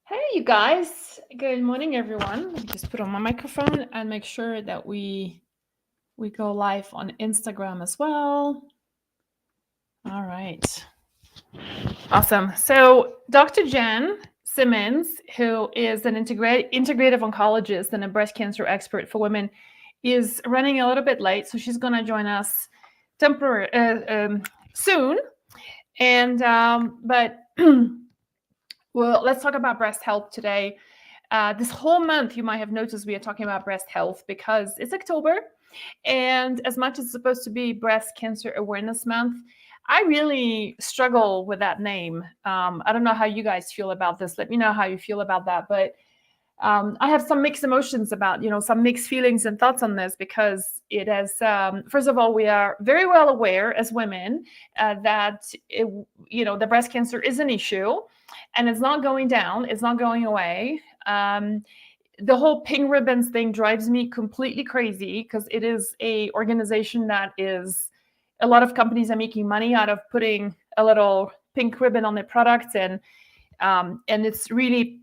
Hey, you guys. Good morning, everyone. Let me just put on my microphone and make sure that we go live on Instagram as well. All right. Awesome. So, Dr. Jen Simmons, who is an integrative oncologist and a breast cancer expert for women, is running a little bit late, so she's going to join us soon. And but well, let's talk about breast health today. This whole month, you might have noticed we are talking about breast health because it's October. And as much as it's supposed to be Breast Cancer Awareness Month, I really struggle with that name. I don't know how you guys feel about this. Let me know how you feel about that. But I have some mixed emotions about, some mixed feelings and thoughts on this because it has, first of all, we are very well aware as women that, the breast cancer is an issue and it's not going down, it's not going away. The whole pink ribbons thing drives me completely crazy because it is a organization that is, a lot of companies are making money out of putting a little pink ribbon on their products, and it's really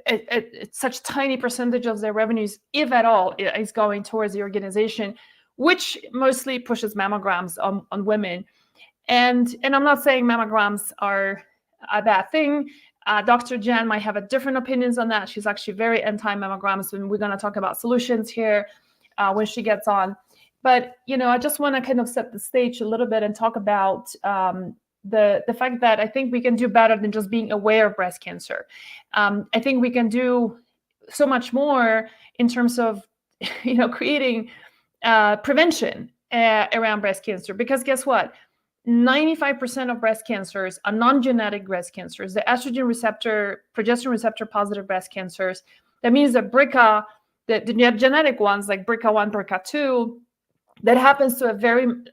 it's such tiny percentage of their revenues, if at all, is going towards the organization, which mostly pushes mammograms on women. And I'm not saying mammograms are a bad thing. Dr. Jen might have a different opinions on that. She's actually very anti-mammograms, and we're going to talk about solutions here when she gets on. But, I just want to kind of set the stage a little bit and talk about the fact that I think we can do better than just being aware of breast cancer. I think we can do so much more in terms of, creating prevention around breast cancer. Because guess what? 95% of breast cancers are non-genetic breast cancers. The estrogen receptor, progesterone receptor positive breast cancers. That means that BRCA, the genetic ones like BRCA1, BRCA2, that happens to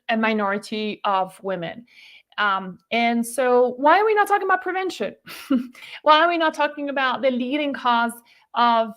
a minority of women. And so why are we not talking about prevention? Why are we not talking about the leading cause of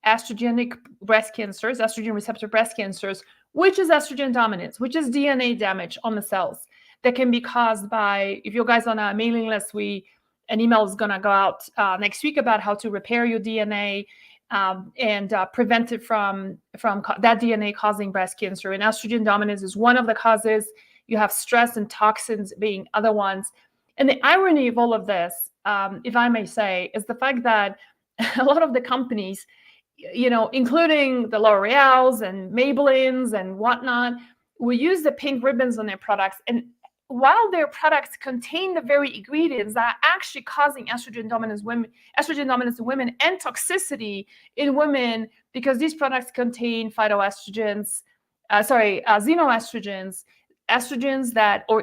estrogenic breast cancers, estrogen receptor breast cancers, which is estrogen dominance, which is DNA damage on the cells that can be caused by, if you guys on our mailing list, an email is going to go out next week about how to repair your DNA and prevent it from that DNA causing breast cancer. And estrogen dominance is one of the causes. You have stress and toxins being other ones. And the irony of all of this, if I may say, is the fact that a lot of the companies, including the L'Oreal's and Maybelline's and whatnot, will use the pink ribbons on their products. And while their products contain the very ingredients that are actually causing estrogen dominance in women and toxicity in women, because these products contain xenoestrogens, estrogens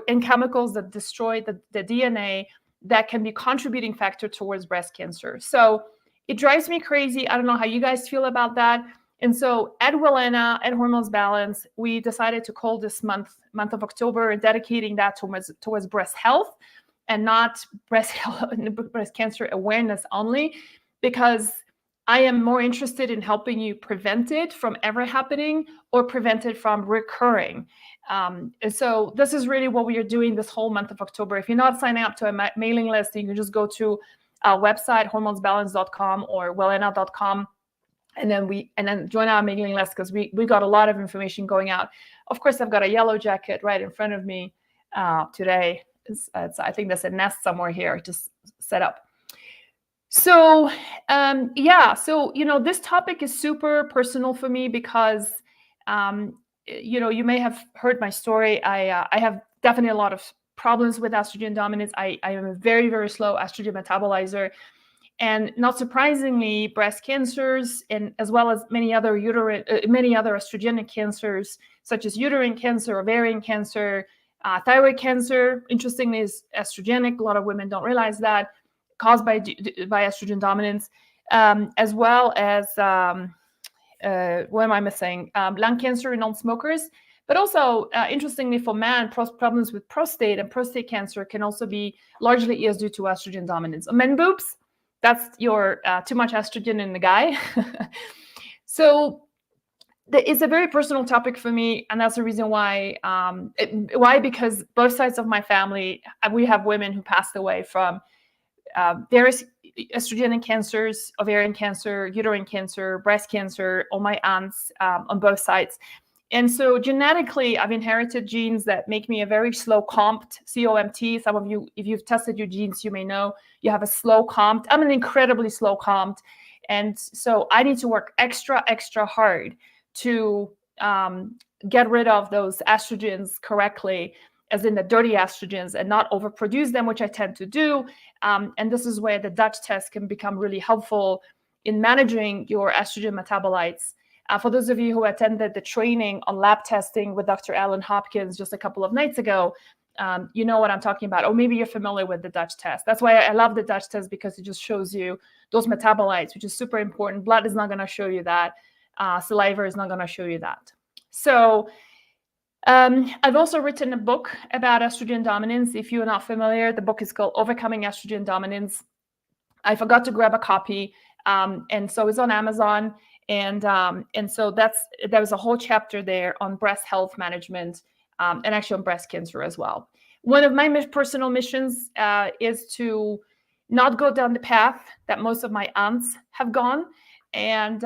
and chemicals that destroy the DNA that can be contributing factor towards breast cancer. So it drives me crazy. I don't know how you guys feel about that. And so at Wellena, at Hormones Balance, we decided to call this month of October and dedicating that towards breast health and not breast cancer awareness only, because I am more interested in helping you prevent it from ever happening or prevent it from recurring. And so this is really what we are doing this whole month of October. If you're not signing up to a mailing list, you can just go to our website, hormonesbalance.com or wellena.com. And then join our mailing list because we got a lot of information going out. Of course, I've got a yellow jacket right in front of me today. I think there's a nest somewhere here just set up. So this topic is super personal for me because you may have heard my story. I have definitely a lot of problems with estrogen dominance. I am a very, very slow estrogen metabolizer. And not surprisingly, breast cancers, and as well as many other estrogenic cancers, such as uterine cancer, ovarian cancer, thyroid cancer, interestingly, is estrogenic. A lot of women don't realize that, caused by estrogen dominance, as well as what am I missing? Lung cancer in non-smokers. But also, interestingly, for men, problems with prostate and prostate cancer can also be largely due to estrogen dominance. Men boobs. That's your too much estrogen in the guy. So it's a very personal topic for me, and that's the reason why. Why? Because both sides of my family, we have women who passed away from various estrogen cancers, ovarian cancer, uterine cancer, breast cancer, all my aunts on both sides. And so genetically, I've inherited genes that make me a very slow COMT, COMT. Some of you, if you've tested your genes, you may know you have a slow COMT. I'm an incredibly slow COMT. And so I need to work extra, extra hard to get rid of those estrogens correctly, as in the dirty estrogens, and not overproduce them, which I tend to do. And this is where the Dutch test can become really helpful in managing your estrogen metabolites. For those of you who attended the training on lab testing with Dr. Alan Hopkins just a couple of nights ago, you know what I'm talking about. Or maybe you're familiar with the Dutch test. That's why I love the Dutch test, because it just shows you those metabolites, which is super important. Blood is not going to show you that. Saliva is not going to show you that. So I've also written a book about estrogen dominance. If you're not familiar, the book is called Overcoming Estrogen Dominance. I forgot to grab a copy, and so it's on Amazon. And so there was a whole chapter there on breast health management, and actually on breast cancer as well. One of my personal missions is to not go down the path that most of my aunts have gone, and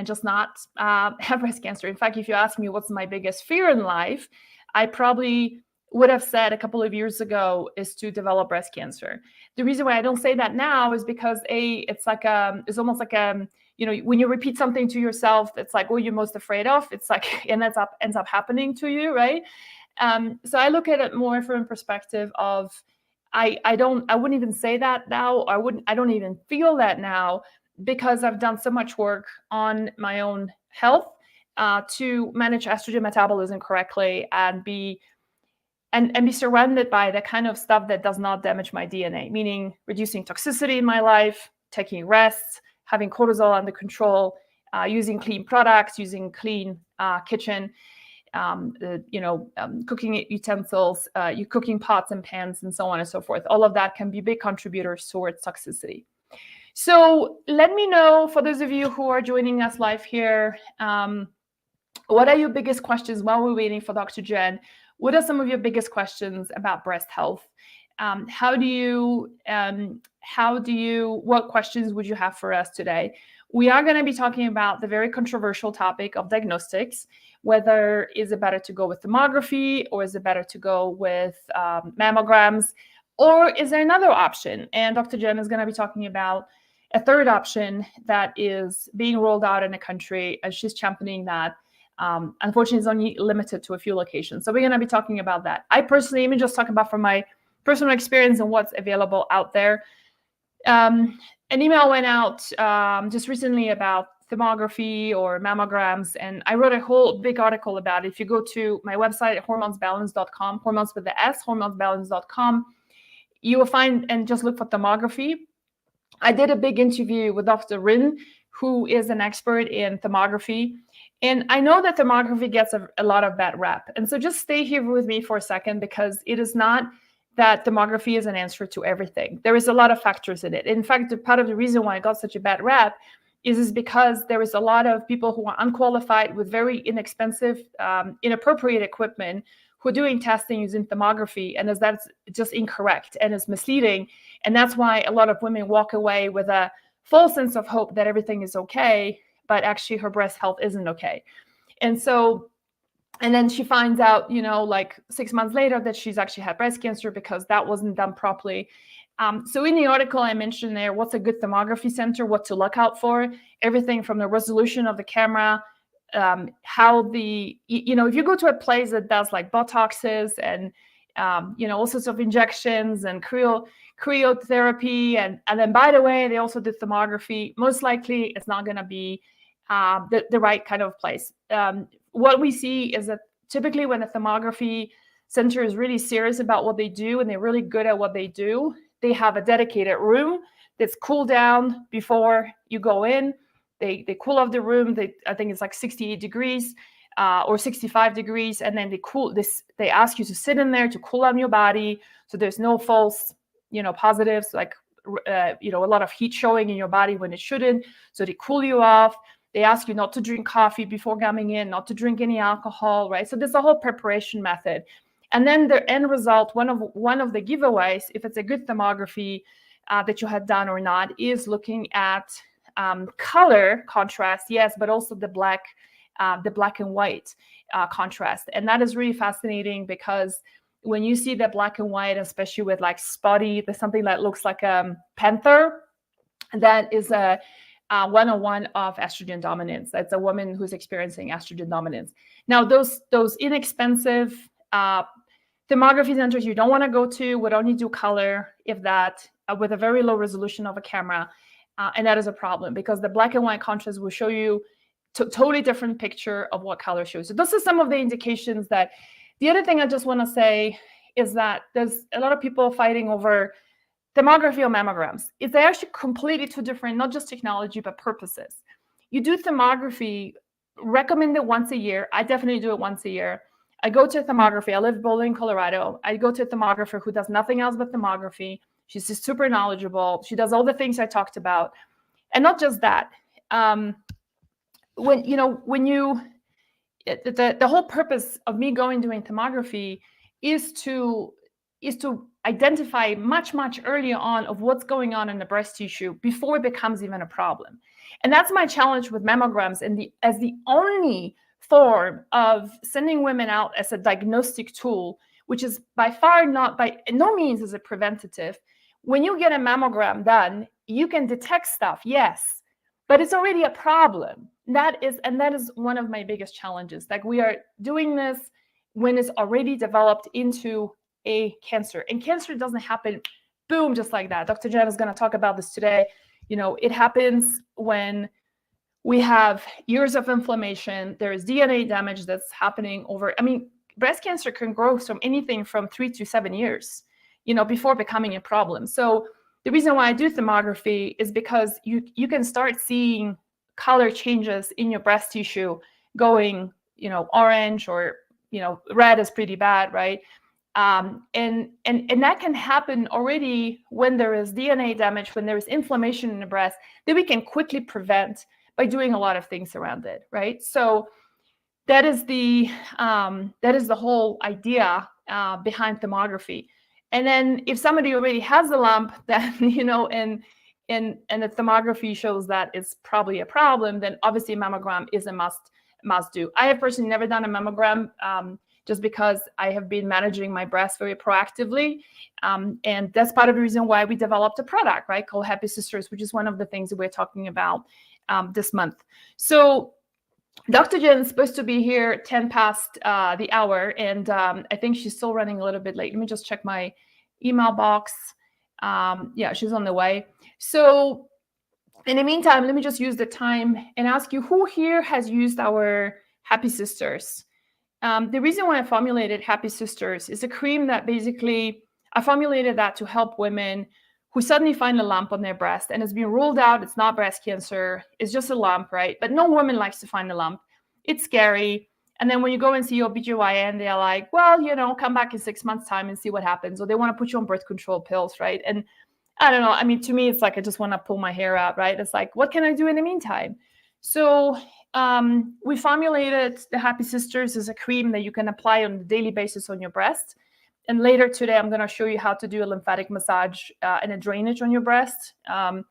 just not have breast cancer. In fact, if you ask me what's my biggest fear in life, I probably would have said a couple of years ago is to develop breast cancer. The reason why I don't say that now is because it's it's almost like when you repeat something to yourself, it's like, what you're most afraid of. It's like, and that ends up happening to you, right? So I look at it more from a perspective of, I wouldn't even say that now. I don't even feel that now, because I've done so much work on my own health to manage estrogen metabolism correctly and be surrounded by the kind of stuff that does not damage my DNA, meaning reducing toxicity in my life, taking rests, having cortisol under control, using clean products, using clean kitchen, cooking utensils, cooking pots and pans, and so on and so forth. All of that can be big contributors towards toxicity. So let me know, for those of you who are joining us live here, what are your biggest questions while we're waiting for Dr. Jen? What are some of your biggest questions about breast health? What questions would you have for us today? We are going to be talking about the very controversial topic of diagnostics, whether is it better to go with thermography, or is it better to go with mammograms, or is there another option? And Dr. Jen is going to be talking about a third option that is being rolled out in the country, and she's championing that. Unfortunately, it's only limited to a few locations. So we're going to be talking about that. I personally, let me just talk about from my personal experience and what's available out there. An email went out just recently about thermography or mammograms, and I wrote a whole big article about it. If you go to my website at hormonesbalance.com, hormones with the S, hormonesbalance.com, you will find, and just look for thermography. I did a big interview with Dr. Rin, who is an expert in thermography. And I know that thermography gets a lot of bad rep. And so just stay here with me for a second, because it is not that thermography is an answer to everything. There is a lot of factors in it. In fact, part of the reason why I got such a bad rep is because there is a lot of people who are unqualified with very inexpensive, inappropriate equipment who are doing testing using thermography, and that's just incorrect and is misleading. And that's why a lot of women walk away with a false sense of hope that everything is okay, but actually her breast health isn't okay. And then she finds out, like 6 months later, that she's actually had breast cancer because that wasn't done properly. So in the article, I mentioned there what's a good thermography center, what to look out for, everything from the resolution of the camera, if you go to a place that does like Botoxes and, all sorts of injections and cryotherapy, and then, by the way, they also do thermography, most likely it's not going to be the right kind of place. What we see is that typically when a thermography center is really serious about what they do and they're really good at what they do, they have a dedicated room that's cooled down before you go in. They cool off the room. I think it's like 68 degrees or 65 degrees. And then they ask you to sit in there to cool down your body. So there's no false, positives, like, a lot of heat showing in your body when it shouldn't. So they cool you off. They ask you not to drink coffee before coming in, not to drink any alcohol, right? So there's a whole preparation method. And then the end result, one of the giveaways, if it's a good thermography that you had done or not is looking at color contrast, yes, but also the black and white contrast. And that is really fascinating because when you see the black and white, especially with like spotty, there's something that looks like a panther, that is a 101 of estrogen dominance. That's a woman who's experiencing estrogen dominance. Now, those inexpensive thermography centers you don't want to go to would only do color, if that, with a very low resolution of a camera. And that is a problem because the black and white contrast will show you totally different picture of what color shows. So those are some of the indications that. The other thing I just want to say is that there's a lot of people fighting over thermography or mammograms. It's actually completely two different, not just technology, but purposes. You do thermography, recommended once a year. I definitely do it once a year. I go to a thermography. I live in Boulder, Colorado. I go to a thermographer who does nothing else but thermography. She's just super knowledgeable. She does all the things I talked about. And not just that. The whole purpose of me doing thermography is to identify much earlier on of what's going on in the breast tissue before it becomes even a problem. And that's my challenge with mammograms, and as the only form of sending women out as a diagnostic tool, which is by far not, by no means is it preventative. When you get a mammogram done, you can detect stuff, yes, but it's already a problem. That is one of my biggest challenges. Like, we are doing this when it's already developed into a cancer, and cancer doesn't happen boom just like that. Dr. Jen is going to talk about this today. It happens when we have years of inflammation. There is DNA damage that's happening over. Breast cancer can grow from anything from 3 to 7 years, before becoming a problem. So the reason why I do thermography is because you can start seeing color changes in your breast tissue going, orange, or, red is pretty bad, right? And that can happen already when there is DNA damage, when there is inflammation in the breast, that we can quickly prevent by doing a lot of things around it, right? So that is the whole idea behind thermography. And then if somebody already has a lump, then and the thermography shows that it's probably a problem, then obviously a mammogram is a must do. I have personally never done a mammogram just because I have been managing my breast very proactively. And that's part of the reason why we developed a product, right, called Happy Sisters, which is one of the things that we're talking about this month. So Dr. Jen is supposed to be here 10 past the hour, and I think she's still running a little bit late. Let me just check my email box. Yeah, she's on the way. So in the meantime, let me just use the time and ask you, who here has used our Happy Sisters? The reason why I formulated Happy Sisters is a cream that basically, I formulated that to help women who suddenly find a lump on their breast and it's been ruled out, it's not breast cancer, it's just a lump, right? But no woman likes to find a lump. It's scary. And then when you go and see your OBGYN, they're like, well, come back in 6 months' time and see what happens. Or they want to put you on birth control pills, right? And I don't know. To me, it's like, I just want to pull my hair out, right? It's like, what can I do in the meantime? So we formulated the Happy Sisters as a cream that you can apply on a daily basis on your breast. And later today, I'm going to show you how to do a lymphatic massage and a drainage on your breast. And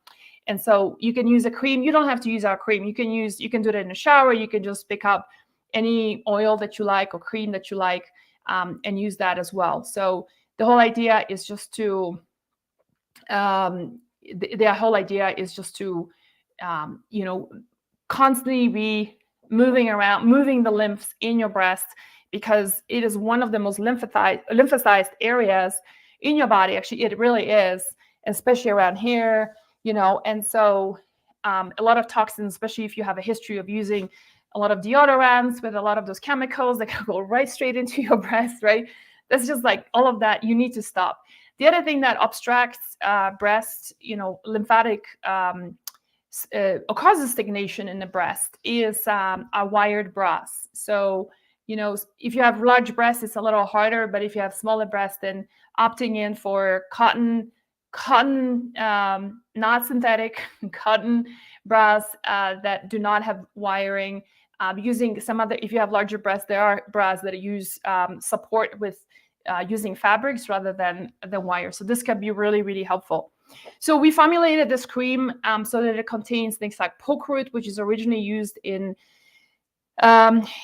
so you can use a cream. You don't have to use our cream. You can do it in the shower. You can just pick up any oil that you like or cream that you like and use that as well. So the whole idea is just to, constantly be moving the lymphs in your breast, because it is one of the most lymphocyzed areas in your body. Actually, it really is, especially around here, and so a lot of toxins, especially if you have a history of using a lot of deodorants with a lot of those chemicals that can go right straight into your breast, right? That's just like all of that you need to stop. The other thing that obstructs breast, lymphatic, or causes stagnation in the breast is our wired bras. So, if you have large breasts, it's a little harder, but if you have smaller breasts, then opting in for cotton, not synthetic, cotton bras that do not have wiring, using some other, if you have larger breasts, there are bras that use support with using fabrics rather than the wire. So this can be really, really helpful. So we formulated this cream so that it contains things like poke root, which is originally used in herbalism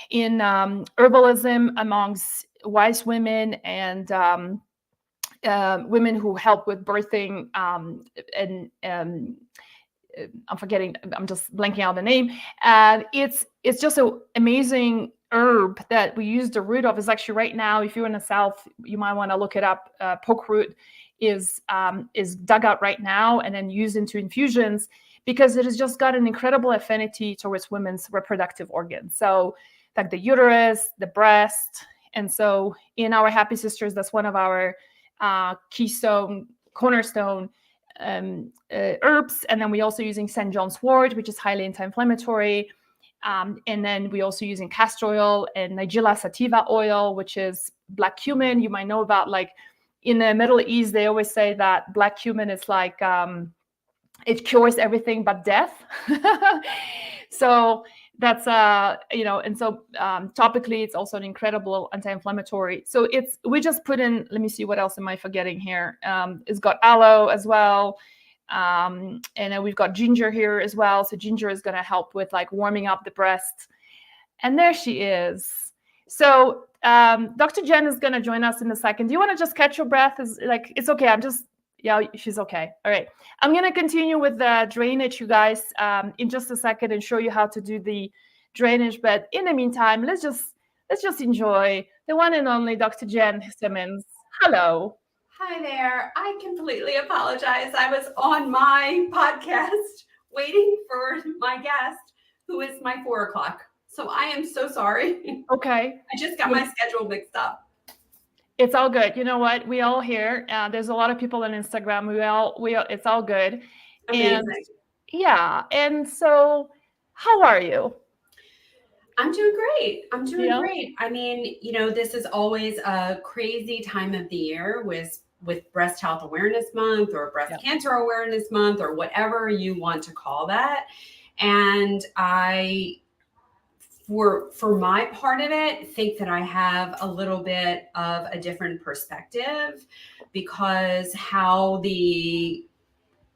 amongst wise women and women who help with birthing and I'm forgetting, I'm just blanking out the name. And it's just an amazing herb that we use the root of. Is actually right now, if you're in the South, you might want to look it up. Poke root is dug out right now and then used into infusions because it has just got an incredible affinity towards women's reproductive organs. So like the uterus, the breast. And so in our Happy Sisters, that's one of our cornerstone herbs. And then we're also using St. John's wort, which is highly anti-inflammatory. And then we're also using castor oil and Nigella sativa oil, which is black cumin. You might know about, like, in the Middle East, they always say that black cumin is like, it cures everything but death. So that's, and so topically, it's also an incredible anti-inflammatory. So we just put in, let me see, what else am I forgetting here? It's got aloe as well. And then we've got ginger here as well. So ginger is going to help with like warming up the breast. And there she is. So Dr. Jen is going to join us in a second. Do you want to just catch your breath? It's okay. Yeah, she's okay. All right. I'm going to continue with the drainage, you guys, in just a second and show you how to do the drainage. But in the meantime, let's just enjoy the one and only Dr. Jen Simmons. Hello. Hi there. I completely apologize. I was on my podcast waiting for my guest, who is my 4 o'clock. So I am so sorry. Okay. I just got my schedule mixed up. It's all good. You know what? We all here. There's a lot of people on Instagram. It's all good. Amazing. And yeah. And so, how are you? I'm doing great. Great. I mean, this is always a crazy time of the year with Breast Health Awareness Month or Breast Cancer Awareness Month or whatever you want to call that. And I, for my part of it, think that I have a little bit of a different perspective because how the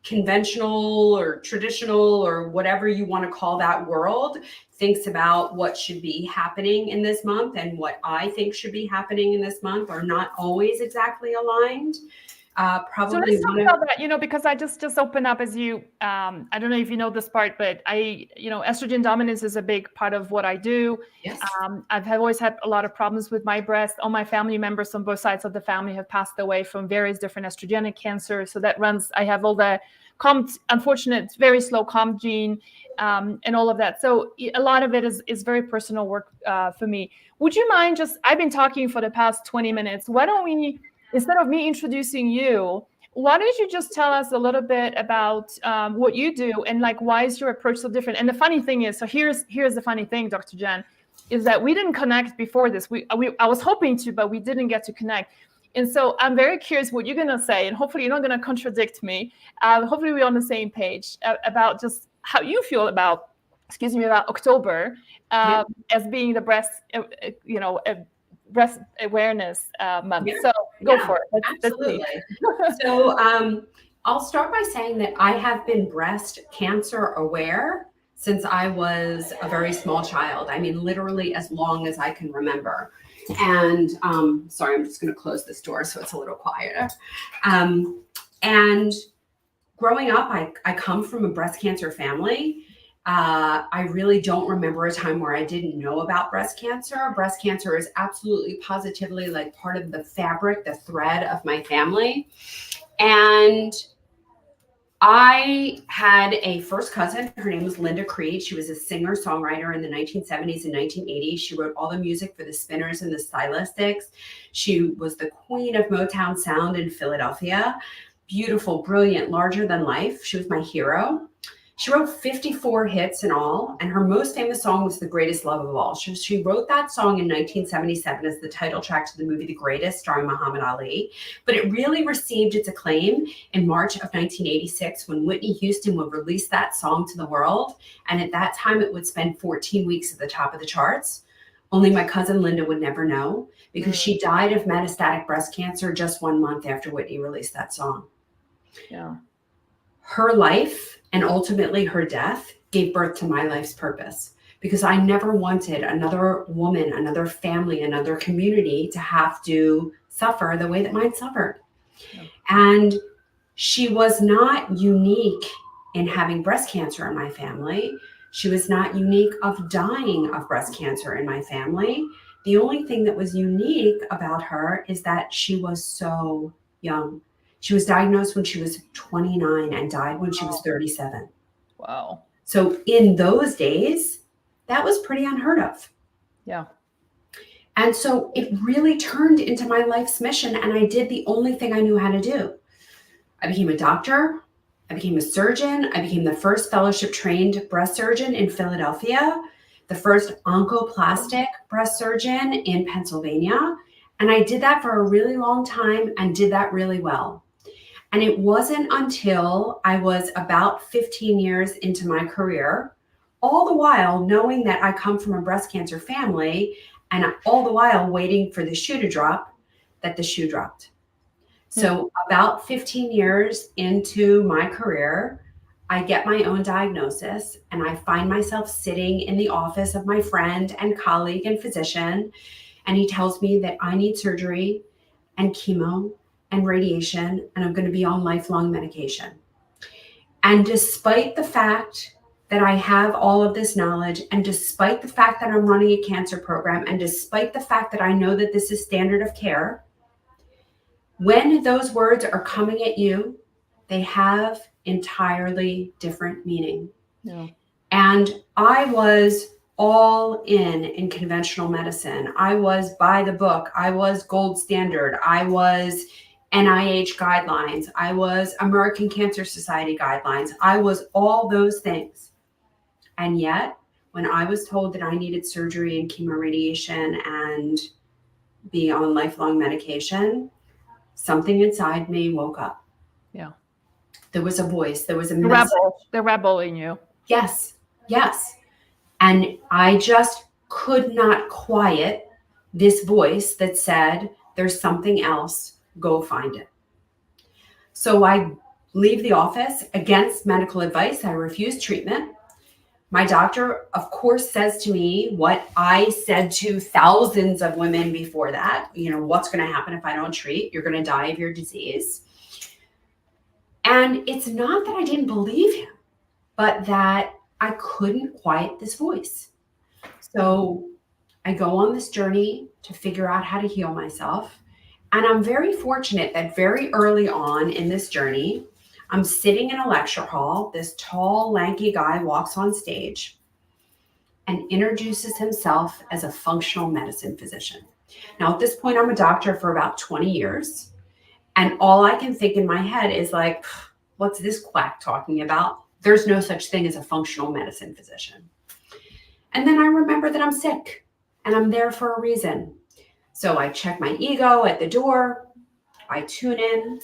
conventional or traditional or whatever you want to call that world thinks about what should be happening in this month and what I think should be happening in this month are not always exactly aligned. So let's talk about that, because I just opened up as you, I don't know if you know this part, but estrogen dominance is a big part of what I do. Yes. I've always had a lot of problems with my breast. All my family members on both sides of the family have passed away from various different estrogenic cancers. So I have all the unfortunate, very slow COMT gene and all of that. So a lot of it is very personal work for me. Would you mind I've been talking for the past 20 minutes. Why don't we, instead of me introducing you, why don't you just tell us a little bit about what you do and why is your approach so different? And the funny thing is, so here's the funny thing, Dr. Jen, is that we didn't connect before this. I was hoping to, but we didn't get to connect. And so I'm very curious what you're going to say, and hopefully you're not going to contradict me. Hopefully we're on the same page about just how you feel about October as being the breast, breast awareness month. Yeah. So go for it. Absolutely. So I'll start by saying that I have been breast cancer aware since I was a very small child. I mean, literally as long as I can remember. And sorry, I'm just going to close this door so it's a little quieter. And growing up, I come from a breast cancer family. I really don't remember a time where I didn't know about breast cancer. Breast cancer is absolutely positively part of the fabric, the thread of my family. And I had a first cousin. Her name was Linda Creed. She was a singer-songwriter in the 1970s and 1980s. She wrote all the music for the Spinners and the Stylistics. She was the queen of Motown sound in Philadelphia. Beautiful, brilliant, larger than life. She was my hero. She wrote 54 hits in all, and her most famous song was The Greatest Love of All. She wrote that song in 1977 as the title track to the movie The Greatest, starring Muhammad Ali. But it really received its acclaim in March of 1986 when Whitney Houston would release that song to the world. And at that time, it would spend 14 weeks at the top of the charts. Only my cousin Linda would never know because she died of metastatic breast cancer just 1 month after Whitney released that song. Yeah. her life and ultimately her death gave birth to my life's purpose, because I never wanted another woman, another family, another community to have to suffer the way that mine suffered. Yeah. And she was not unique in having breast cancer in my family. She was not unique of dying of breast cancer in my family. The only thing that was unique about her is that she was so young. She was diagnosed when she was 29 and died when she was 37. Wow. So in those days, that was pretty unheard of. Yeah. And so it really turned into my life's mission, and I did the only thing I knew how to do. I became a doctor. I became a surgeon. I became the first fellowship trained breast surgeon in Philadelphia, the first oncoplastic breast surgeon in Pennsylvania. And I did that for a really long time and did that really well. And it wasn't until I was about 15 years into my career, all the while knowing that I come from a breast cancer family, and all the while waiting for the shoe to drop, that the shoe dropped. So about 15 years into my career, I get my own diagnosis, and I find myself sitting in the office of my friend and colleague and physician, and he tells me that I need surgery and chemo and radiation, and I'm going to be on lifelong medication. And despite the fact that I have all of this knowledge, and despite the fact that I'm running a cancer program, and despite the fact that I know that this is standard of care, when those words are coming at you, they have entirely different meaning. Yeah. And I was all in conventional medicine. I was by the book. I was gold standard. I was NIH guidelines. I was American Cancer Society guidelines. I was all those things. And yet, when I was told that I needed surgery and chemoradiation and be on lifelong medication, something inside me woke up. Yeah. There was a voice. There was a The message. rebel in you. Yes. Yes. And I just could not quiet this voice that said, there's something else, go find it. So I leave the office against medical advice. I refuse treatment. My doctor, of course, says to me what I said to thousands of women before that, what's going to happen if I don't treat? You're going to die of your disease. And it's not that I didn't believe him, but that I couldn't quiet this voice. So I go on this journey to figure out how to heal myself. And I'm very fortunate that very early on in this journey, I'm sitting in a lecture hall. This tall, lanky guy walks on stage and introduces himself as a functional medicine physician. Now, at this point, I'm a doctor for about 20 years. And all I can think in my head is like, what's this quack talking about? There's no such thing as a functional medicine physician. And then I remember that I'm sick and I'm there for a reason. So I check my ego at the door. I tune in.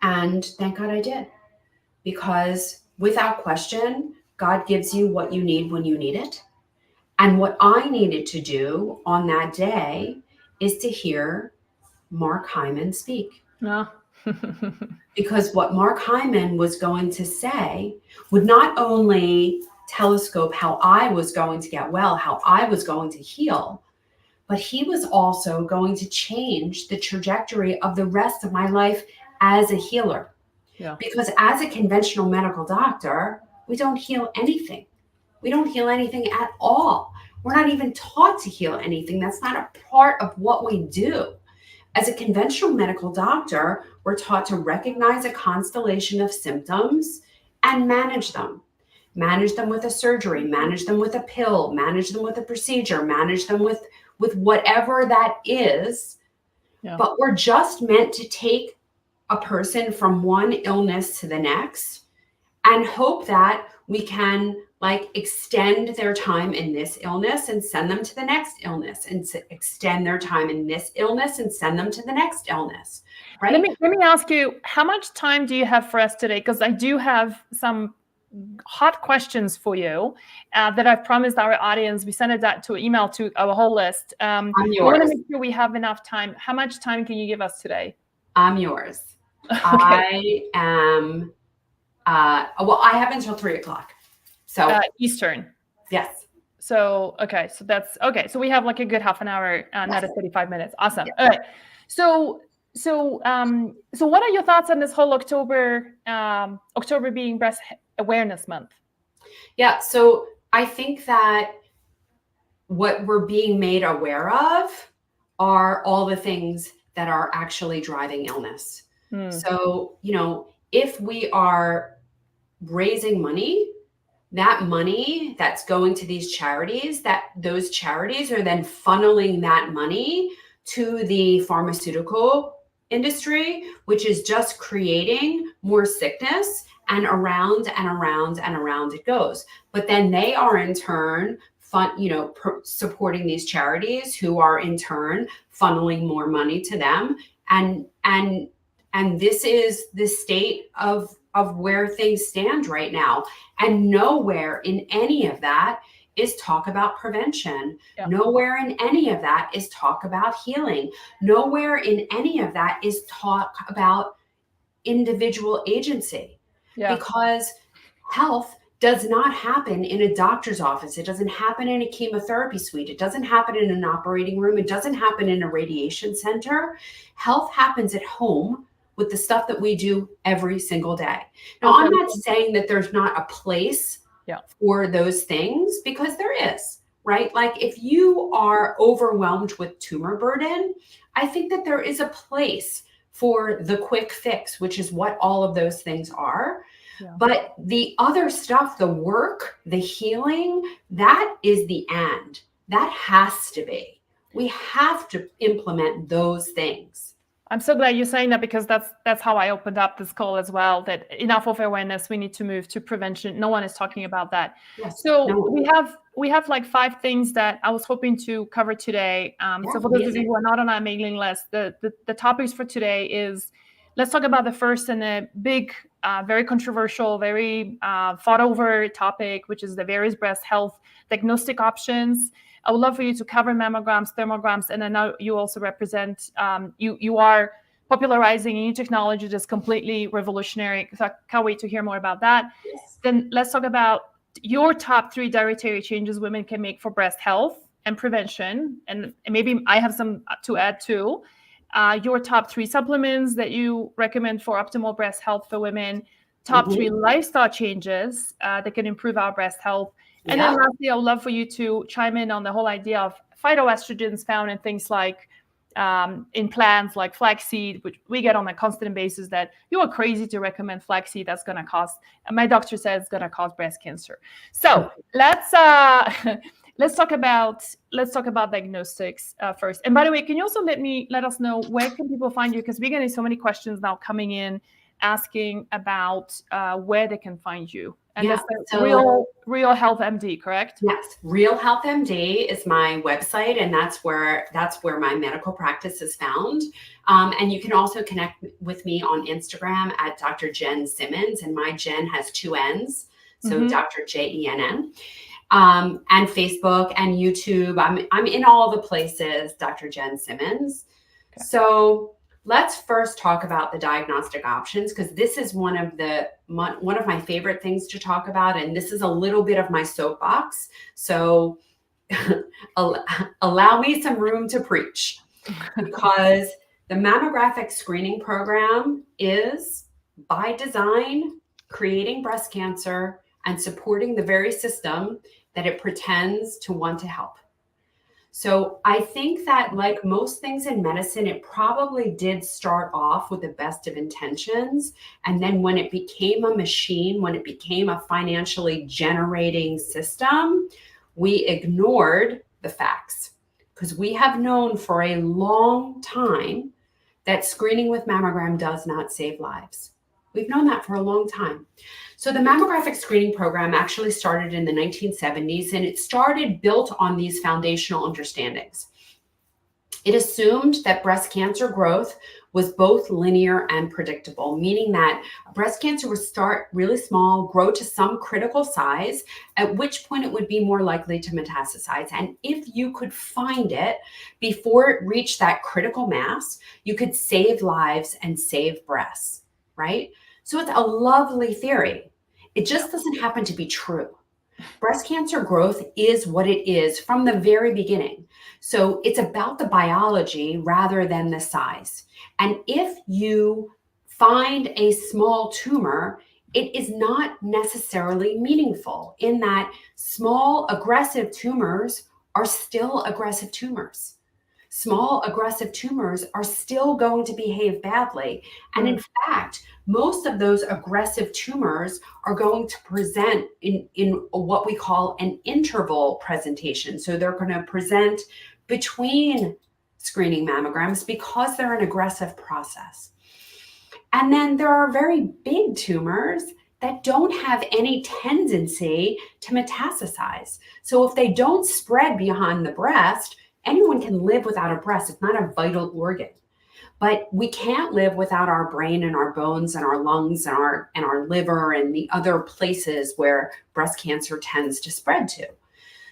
And thank God I did. Because without question, God gives you what you need when you need it. And what I needed to do on that day is to hear Mark Hyman speak. No. Because what Mark Hyman was going to say would not only telescope how I was going to get well, how I was going to heal, but he was also going to change the trajectory of the rest of my life as a healer. Yeah. Because as a conventional medical doctor, we don't heal anything. We don't heal anything at all. We're not even taught to heal anything. That's not a part of what we do. As a conventional medical doctor, we're taught to recognize a constellation of symptoms and manage them. Manage them with a surgery, manage them with a pill, manage them with a procedure, manage them with whatever that is. Yeah. But we're just meant to take a person from one illness to the next and hope that we can extend their time in this illness and send them to the next illness, and extend their time in this illness and send them to the next illness. Right? Let me ask you, how much time do you have for us today? Because I do have some hot questions for you that I've promised our audience. We sent it out to email to our whole list. I'm I yours. want to make sure we have enough time. How much time can you give us today? I'm yours. Okay. I am Well, I have until 3:00. So Eastern. yes. So, okay. So that's okay. So we have like a good half an hour, not a 35 minutes. Awesome. Yes. All right. So what are your thoughts on this whole October being Breast Awareness Month? Yeah. So I think that what we're being made aware of are all the things that are actually driving illness. So, if we are raising money, that money that's going to these charities, that those charities are then funneling that money to the pharmaceutical industry, which is just creating more sickness, and around and around and around it goes. But then they are in turn supporting these charities, who are in turn funneling more money to them. And this is the state of where things stand right now. And nowhere in any of that is talk about prevention. Yeah. Nowhere in any of that is talk about healing. Nowhere in any of that is talk about individual agency. Yeah. Because health does not happen in a doctor's office. It doesn't happen in a chemotherapy suite. It doesn't happen in an operating room. It doesn't happen in a radiation center. Health happens at home with the stuff that we do every single day. Now, I'm not saying that there's not a place for those things, because there is, right? Like if you are overwhelmed with tumor burden, I think that there is a place for the quick fix, which is what all of those things are. Yeah. But the other stuff, the work, the healing, that is the end. That has to be. We have to implement those things. I'm so glad you're saying that, because that's how I opened up this call as well, that enough of awareness, we need to move to prevention. No one is talking about that. Yes. So we have like 5 things that I was hoping to cover today. So for those of you who are not on our mailing list, the topics for today is, let's talk about the first and the big, very controversial, very fought over topic, which is the various breast health diagnostic options. I would love for you to cover mammograms, thermograms, and I know you also represent, you are popularizing a new technology that's completely revolutionary. So I can't wait to hear more about that. Yes. Then let's talk about your top 3 dietary changes women can make for breast health and prevention. And maybe I have some to add too. Your top 3 supplements that you recommend for optimal breast health for women, top 3 lifestyle changes that can improve our breast health. And then lastly, I would love for you to chime in on the whole idea of phytoestrogens found in things like in plants like flaxseed, which we get on a constant basis that you are crazy to recommend flaxseed. That's going to cause, my doctor says it's going to cause breast cancer. So let's talk about diagnostics first. And by the way, can you also let us know where can people find you? Because we're getting so many questions now coming in asking about where they can find you. And that's Real Health MD, correct? Yes, Real Health MD is my website, and that's where my medical practice is found. And you can also connect with me on Instagram at Dr. Jen Simmons, and my Jen has 2 N's, so Dr. JENN. And Facebook and YouTube. I'm in all the places, Dr. Jen Simmons. Okay. So let's first talk about the diagnostic options, because this is one of my favorite things to talk about, and this is a little bit of my soapbox. So allow me some room to preach, because the mammographic screening program is, by design, creating breast cancer and supporting the very system that it pretends to want to help. So I think that, like most things in medicine, it probably did start off with the best of intentions. And then when it became a machine, when it became a financially generating system, we ignored the facts, because we have known for a long time that screening with mammogram does not save lives. We've known that for a long time. So the mammographic screening program actually started in the 1970s, and it started built on these foundational understandings. It assumed that breast cancer growth was both linear and predictable, meaning that breast cancer would start really small, grow to some critical size, at which point it would be more likely to metastasize. And if you could find it before it reached that critical mass, you could save lives and save breasts, right? So it's a lovely theory. It just doesn't happen to be true. Breast cancer growth is what it is from the very beginning. So it's about the biology rather than the size. And if you find a small tumor, it is not necessarily meaningful in that small aggressive tumors are still aggressive tumors. Small aggressive tumors are still going to behave badly. And in fact, most of those aggressive tumors are going to present in what we call an interval presentation. So they're going to present between screening mammograms because they're an aggressive process. And then there are very big tumors that don't have any tendency to metastasize. So if they don't spread beyond the breast, anyone can live without a breast. It's not a vital organ. But we can't live without our brain and our bones and our lungs and our liver and the other places where breast cancer tends to spread to.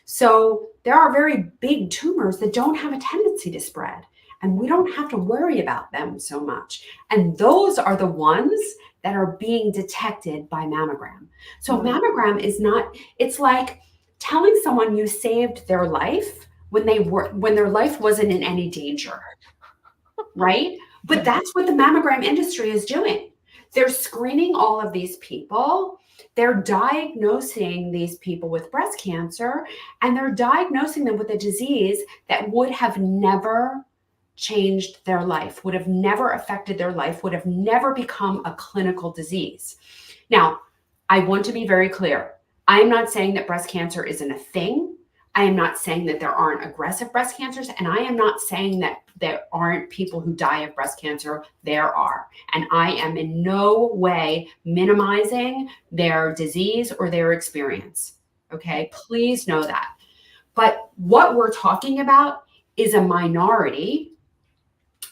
So there are very big tumors that don't have a tendency to spread, and we don't have to worry about them so much. And those are the ones that are being detected by mammogram. So mammogram is not, it's like telling someone you saved their life when their life wasn't in any danger. Right? But that's what the mammogram industry is doing. They're screening all of these people. They're diagnosing these people with breast cancer, and they're diagnosing them with a disease that would have never changed their life, would have never affected their life, would have never become a clinical disease. Now, I want to be very clear. I'm not saying that breast cancer isn't a thing. I am not saying that there aren't aggressive breast cancers, and I am not saying that there aren't people who die of breast cancer. There are. And I am in no way minimizing their disease or their experience. Okay, please know that. But what we're talking about is a minority,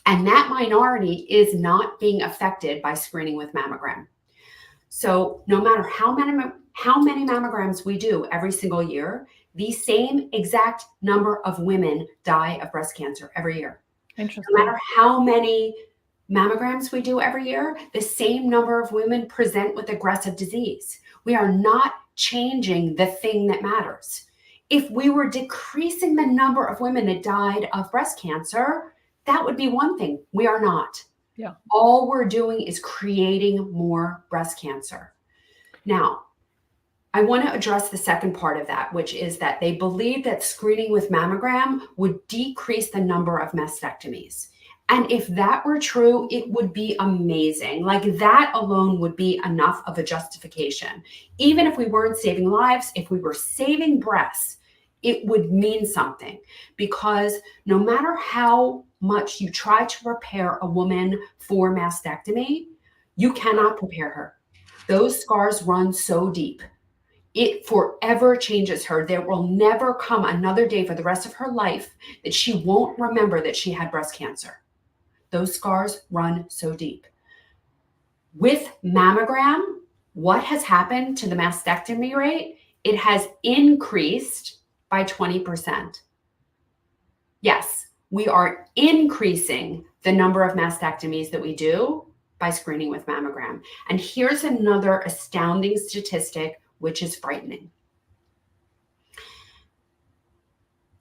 and that minority is not being affected by screening with mammogram. So no matter how many mammograms we do every single year, the same exact number of women die of breast cancer every year. Interesting. No matter how many mammograms we do every year, the same number of women present with aggressive disease. We are not changing the thing that matters. If we were decreasing the number of women that died of breast cancer, that would be one thing. We are not. Yeah. All we're doing is creating more breast cancer. Now, I want to address the second part of that, which is that they believe that screening with mammogram would decrease the number of mastectomies. And if that were true, it would be amazing. Like that alone would be enough of a justification. Even if we weren't saving lives, if we were saving breasts, it would mean something, because no matter how much you try to prepare a woman for mastectomy, you cannot prepare her. Those scars run so deep. It forever changes her. There will never come another day for the rest of her life that she won't remember that she had breast cancer. Those scars run so deep. With mammogram, what has happened to the mastectomy rate? It has increased by 20%. Yes, we are increasing the number of mastectomies that we do by screening with mammogram. And here's another astounding statistic, which is frightening.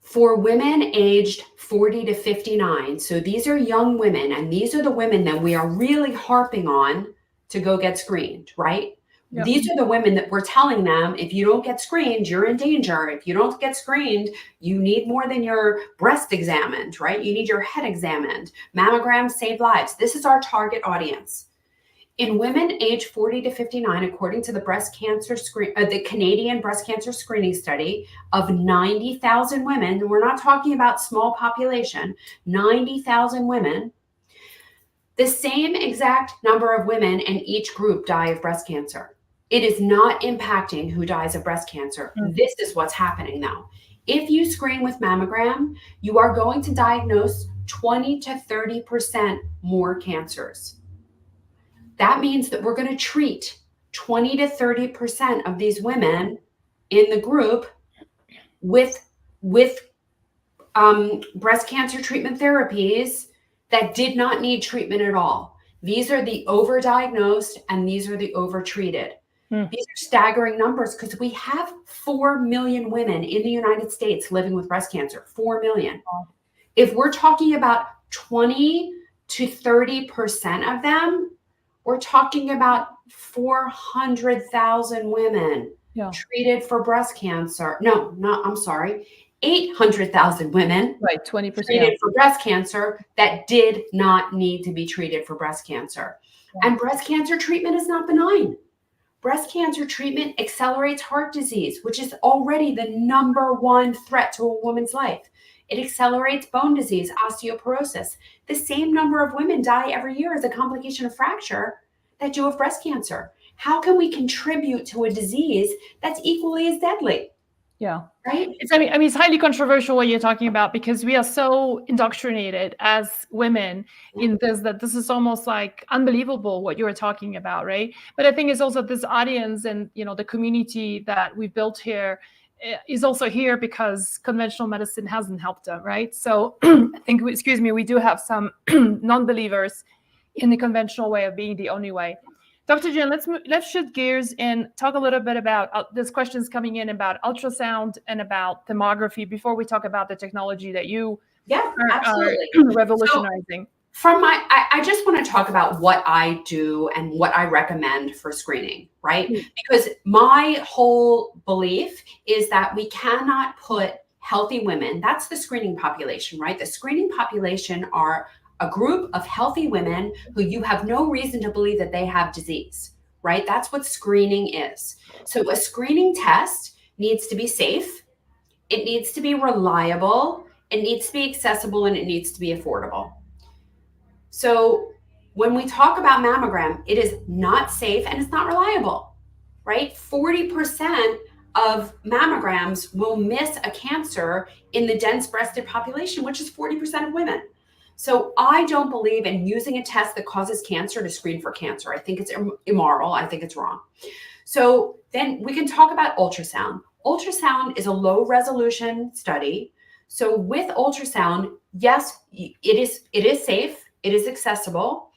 For women aged 40 to 59, so these are young women, and these are the women that we are really harping on to go get screened, right? Yep. These are the women that we're telling them, if you don't get screened, you're in danger. If you don't get screened, you need more than your breast examined, right? You need your head examined. Mammograms save lives. This is our target audience. In women age 40 to 59, according to the the Canadian Breast Cancer Screening Study of 90,000 women, we're not talking about small population, 90,000 women, the same exact number of women in each group die of breast cancer. It is not impacting who dies of breast cancer. This is what's happening now. If you screen with mammogram, you are going to diagnose 20 to 30% more cancers. That means that we're going to treat 20 to 30% of these women in the group with breast cancer treatment therapies that did not need treatment at all. These are the overdiagnosed and these are the overtreated. These are staggering numbers because we have 4 million women in the United States living with breast cancer. 4 million. If we're talking about 20 to 30% of them, we're talking about 400,000 women treated for breast cancer. No, not, I'm sorry, 800,000 women right, 20%, treated for breast cancer that did not need to be treated for breast cancer. And breast cancer treatment is not benign. Breast cancer treatment accelerates heart disease, which is already the #1 threat to a woman's life. It accelerates bone disease, osteoporosis. The same number of women die every year as a complication of fracture that do of breast cancer. How can we contribute to a disease that's equally as deadly? Yeah. Right? I mean, it's highly controversial what you're talking about because we are so indoctrinated as women in this, that this is almost like unbelievable what you're talking about, right? But I think it's also this audience and, the community that we built here is also here because conventional medicine hasn't helped them, right? So I think, we do have some non-believers in the conventional way of being the only way. Dr. Jen, let's shift gears and talk a little bit about there's questions coming in about ultrasound and about thermography before we talk about the technology that you are revolutionizing. So I just want to talk about what I do and what I recommend for screening, right? Because my whole belief is that we cannot put healthy women, that's the screening population, right? The screening population are a group of healthy women who you have no reason to believe that they have disease, right? That's what screening is. So a screening test needs to be safe, it needs to be reliable, it needs to be accessible, and it needs to be affordable. So when we talk about mammogram, it is not safe and it's not reliable, right? 40% of mammograms will miss a cancer in the dense breasted population, which is 40% of women. So I don't believe in using a test that causes cancer to screen for cancer. I think it's immoral. I think it's wrong. So then we can talk about ultrasound. Ultrasound is a low resolution study. So with ultrasound, yes, it is safe. It is accessible.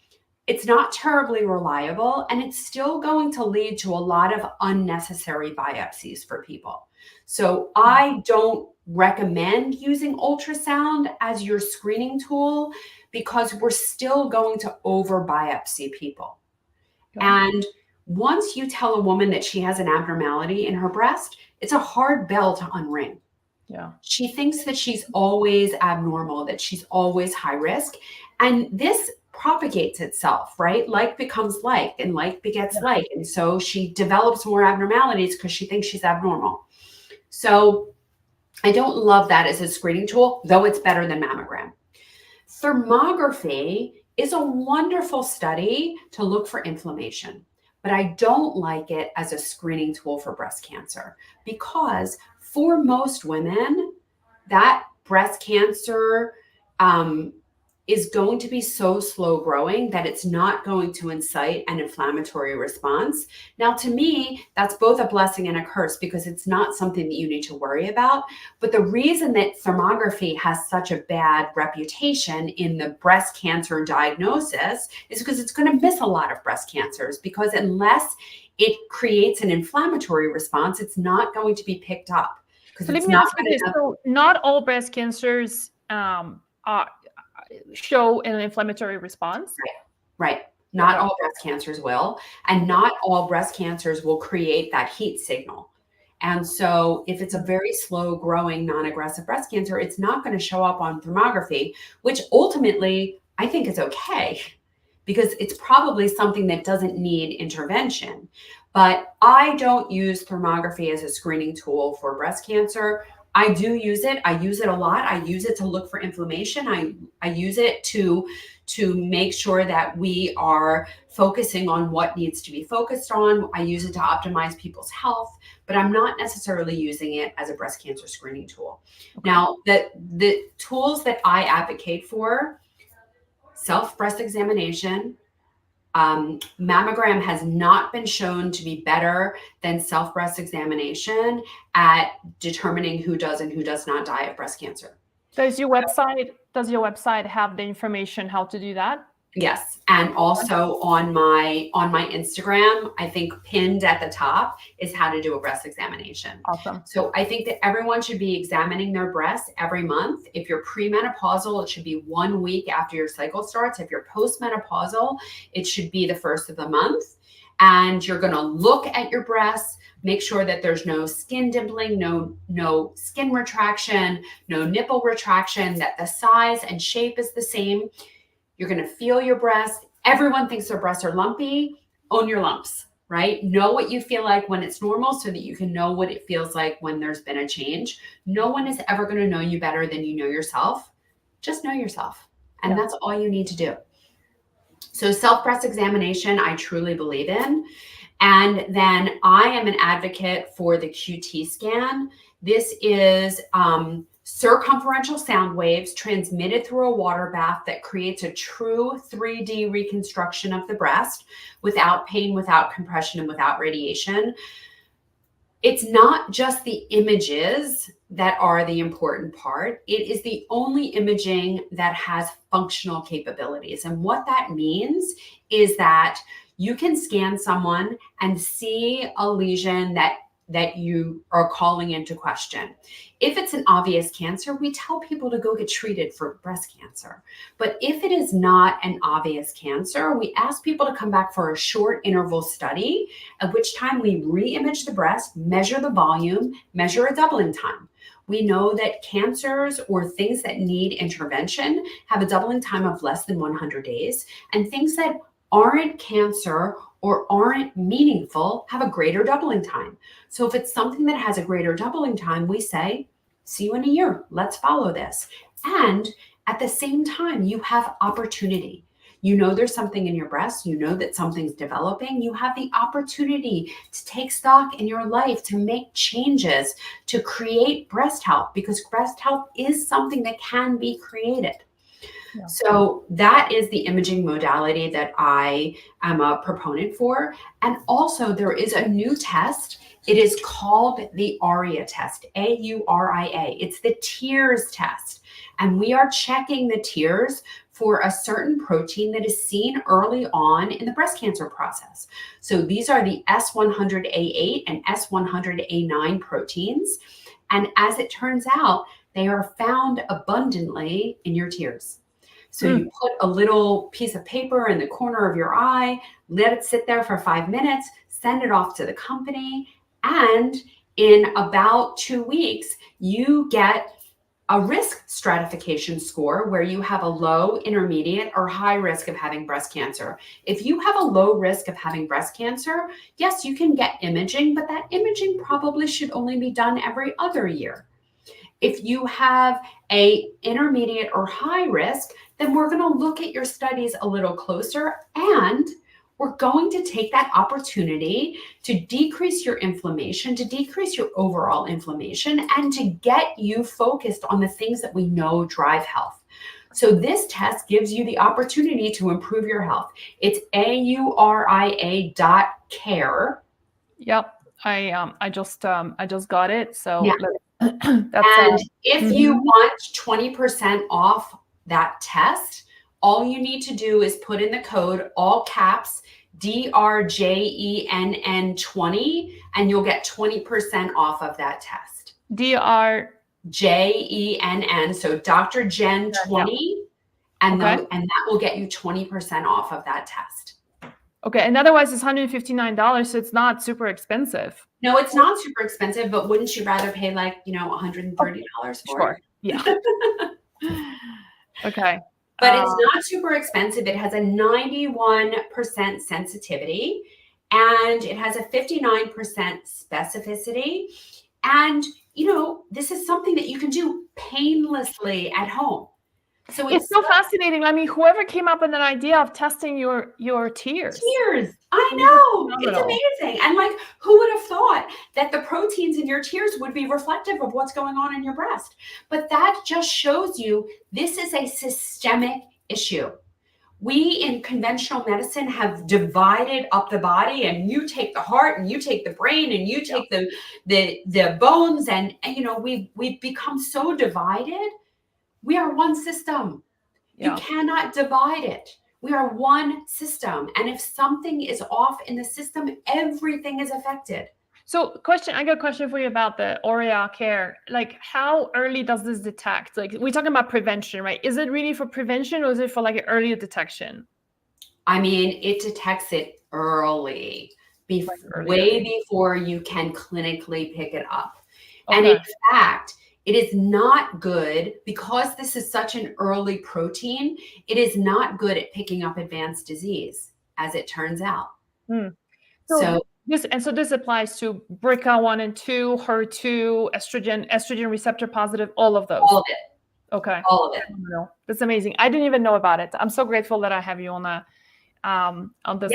It's not terribly reliable, and it's still going to lead to a lot of unnecessary biopsies for people. So I don't recommend using ultrasound as your screening tool because we're still going to over biopsy people. And once you tell a woman that she has an abnormality in her breast, it's a hard bell to unring. She thinks that she's always abnormal, that she's always high risk. And this propagates itself, right? Like becomes like, and like begets like. And so she develops more abnormalities because she thinks she's abnormal. So I don't love that as a screening tool, though it's better than mammogram. Thermography is a wonderful study to look for inflammation, but I don't like it as a screening tool for breast cancer because for most women, that breast cancer is going to be so slow growing that it's not going to incite an inflammatory response. Now, to me, that's both a blessing and a curse because it's not something that you need to worry about. But the reason that thermography has such a bad reputation in the breast cancer diagnosis is because it's going to miss a lot of breast cancers, because unless it creates an inflammatory response, it's not going to be picked up. So let me ask you this. So not all breast cancers show an inflammatory response? Right. Not all breast cancers will. And not all breast cancers will create that heat signal. And so if it's a very slow growing non-aggressive breast cancer, it's not going to show up on thermography, which ultimately I think is okay because it's probably something that doesn't need intervention. But I don't use thermography as a screening tool for breast cancer. I do use it. I use it a lot. I use it to look for inflammation. I use it to make sure that we are focusing on what needs to be focused on. I use it to optimize people's health, but I'm not necessarily using it as a breast cancer screening tool. Now, the tools that I advocate for, self-breast examination, mammogram has not been shown to be better than self-breast examination at determining who does and who does not die of breast cancer. Does your website have the information how to do that? Yes. And also on my Instagram, I think pinned at the top is how to do a breast examination. Awesome. So I think that everyone should be examining their breasts every month. If you're premenopausal, it should be 1 week after your cycle starts. If you're postmenopausal, it should be the first of the month. And you're going to look at your breasts, make sure that there's no skin dimpling, no skin retraction, no nipple retraction, that the size and shape is the same. You're going to feel your breasts. Everyone thinks their breasts are lumpy. Own your lumps, right? Know what you feel like when it's normal so that you can know what it feels like when there's been a change. No one is ever going to know you better than you know yourself. Just know yourself. And that's all you need to do. So self-breast examination, I truly believe in. And then I am an advocate for the QT scan. This is circumferential sound waves transmitted through a water bath that creates a true 3D reconstruction of the breast without pain, without compression, and without radiation. It's not just the images that are the important part. It is the only imaging that has functional capabilities. And what that means is that you can scan someone and see a lesion that you are calling into question. If it's an obvious cancer, we tell people to go get treated for breast cancer. But if it is not an obvious cancer, we ask people to come back for a short interval study, at which time we re-image the breast, measure the volume, measure a doubling time. We know that cancers or things that need intervention have a doubling time of less than 100 days, and things that aren't cancer or aren't meaningful have a greater doubling time. So if it's something that has a greater doubling time, we say, see you in a year. Let's follow this. And at the same time, you have opportunity. You know there's something in your breast. You know that something's developing. You have the opportunity to take stock in your life, to make changes, to create breast health, because breast health is something that can be created. Yeah. So that is the imaging modality that I am a proponent for. And also there is a new test. It is called the ARIA test, AURIA. It's the tears test. And we are checking the tears for a certain protein that is seen early on in the breast cancer process. So these are the S100A8 and S100A9 proteins. And as it turns out, they are found abundantly in your tears. So you put a little piece of paper in the corner of your eye, let it sit there for 5 minutes, send it off to the company, and in about 2 weeks, you get a risk stratification score where you have a low, intermediate, or high risk of having breast cancer. If you have a low risk of having breast cancer, yes, you can get imaging, but that imaging probably should only be done every other year. If you have a intermediate or high risk, then we're going to look at your studies a little closer, and we're going to take that opportunity to decrease your inflammation, to decrease your overall inflammation, and to get you focused on the things that we know drive health. So this test gives you the opportunity to improve your health. It's AURIA.care. Yep. I just got it. So yeah. That's if you want 20% off that test, all you need to do is put in the code, all caps, DRJENN20, and you'll get 20% off of that test. DRJENN, so Dr. Jen 20, and that will get you 20% off of that test. Okay, and otherwise it's $159, so it's not super expensive. No, it's not super expensive, but wouldn't you rather pay like, $130 for it? Yeah. Okay. But it's not super expensive. It has a 91% sensitivity, and it has a 59% specificity. And, this is something that you can do painlessly at home. So it's so fascinating. I mean, whoever came up with that idea of testing your tears. I know. It's amazing. And who would have thought that the proteins in your tears would be reflective of what's going on in your breast? But that just shows you this is a systemic issue. We in conventional medicine have divided up the body, and you take the heart and you take the brain and you take the bones, and we've become so divided. We are one system. You cannot divide it. We are one system. And if something is off in the system, everything is affected. So I got a question for you about the Aurea care. Like, how early does this detect? Like, we're talking about prevention, right? Is it really for prevention or is it for like earlier detection? I mean, it detects it early, way before you can clinically pick it up. Okay. And in fact, it is not good, because this is such an early protein, it is not good at picking up advanced disease, as it turns out. So this applies to BRCA1 and 2, HER2, estrogen receptor positive, all of those. All of it. Okay. All of it. That's amazing. I didn't even know about it. I'm so grateful that I have you on this. Yeah.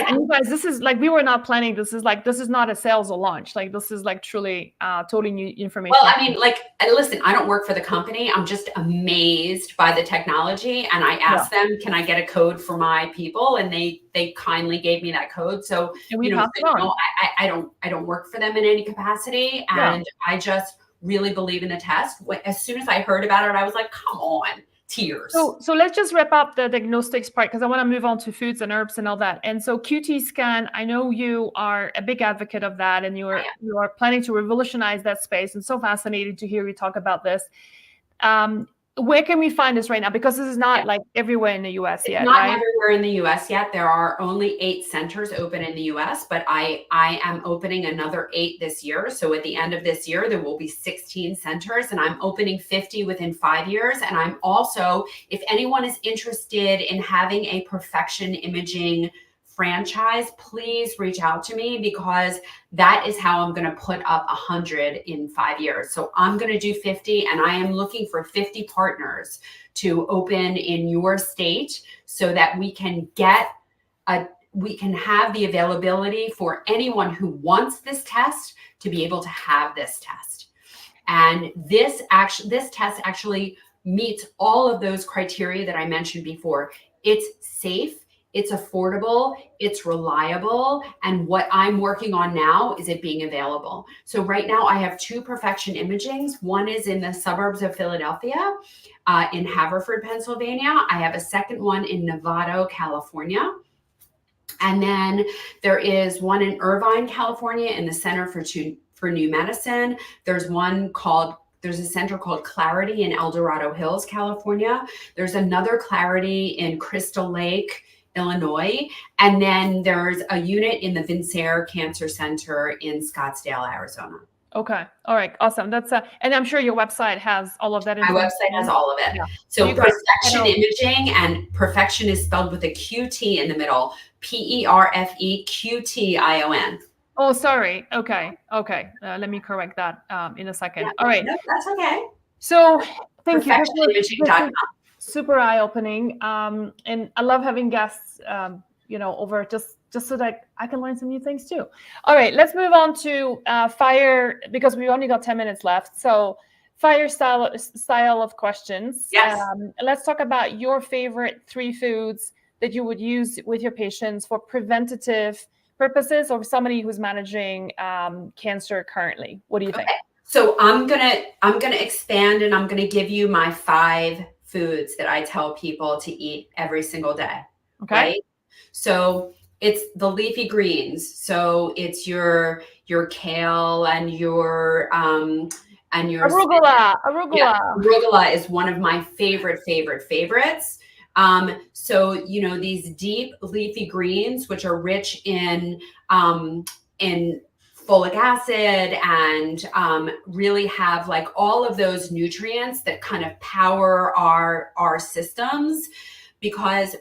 And you guys, this is like, we were not planning. This is not a sales or launch. Like, this is like truly totally new information. Well, I mean, like, listen, I don't work for the company. I'm just amazed by the technology. And I asked them, can I get a code for my people? And they kindly gave me that code. So, I don't work for them in any capacity. And I just really believe in the test. As soon as I heard about it, I was like, come on. Tears. So let's just wrap up the diagnostics part, because I want to move on to foods and herbs and all that. And so QT scan, I know you are a big advocate of that, and you are planning to revolutionize that space. And so fascinated to hear you talk about this. Where can we find this right now? Because this is not like everywhere in the US yet, not right? everywhere in the US yet. There are only 8 centers open in the US, but I am opening another 8 this year. So at the end of this year, there will be 16 centers, and I'm opening 50 within 5 years. And I'm also, if anyone is interested in having a perfection imaging franchise, please reach out to me, because that is how I'm going to put up 100 in 5 years. So I'm going to do 50, and I am looking for 50 partners to open in your state, so that we can have the availability for anyone who wants this test to be able to have this test. And this test actually meets all of those criteria that I mentioned before. It's safe, it's affordable, it's reliable, and what I'm working on now is it being available. So right now I have 2 perfection imagings. One is in the suburbs of Philadelphia, in Haverford, Pennsylvania. I have a second one in Novato, California. And then there is one in Irvine, California, in the Center for New Medicine. There's a center called Clarity in El Dorado Hills, California. There's another Clarity in Crystal Lake, Illinois. And then there's a unit in the Vincere Cancer Center in Scottsdale, Arizona. Okay. All right. Awesome. That's and I'm sure your website has all of that information. My website has all of it. Yeah. So perfection imaging, and perfection is spelled with a QT in the middle. PERFEQTION. Oh, sorry. Okay. Let me correct that in a second. Yeah, all right. No, that's okay. So thank you. Perfectionimaging.com. Super eye-opening. And I love having guests, over just so that I can learn some new things too. All right, let's move on to fire, because we only got 10 minutes left. So fire style of questions. Yes. Let's talk about your favorite 3 foods that you would use with your patients for preventative purposes, or somebody who's managing cancer currently. What do you think? So I'm gonna expand, and I'm gonna give you my 5 foods that I tell people to eat every single day. Okay. Right? So it's the leafy greens. So it's your kale and your arugula. Yeah, arugula is one of my favorites. So these deep leafy greens, which are rich in folic acid, and really have like all of those nutrients that kind of power our systems. Because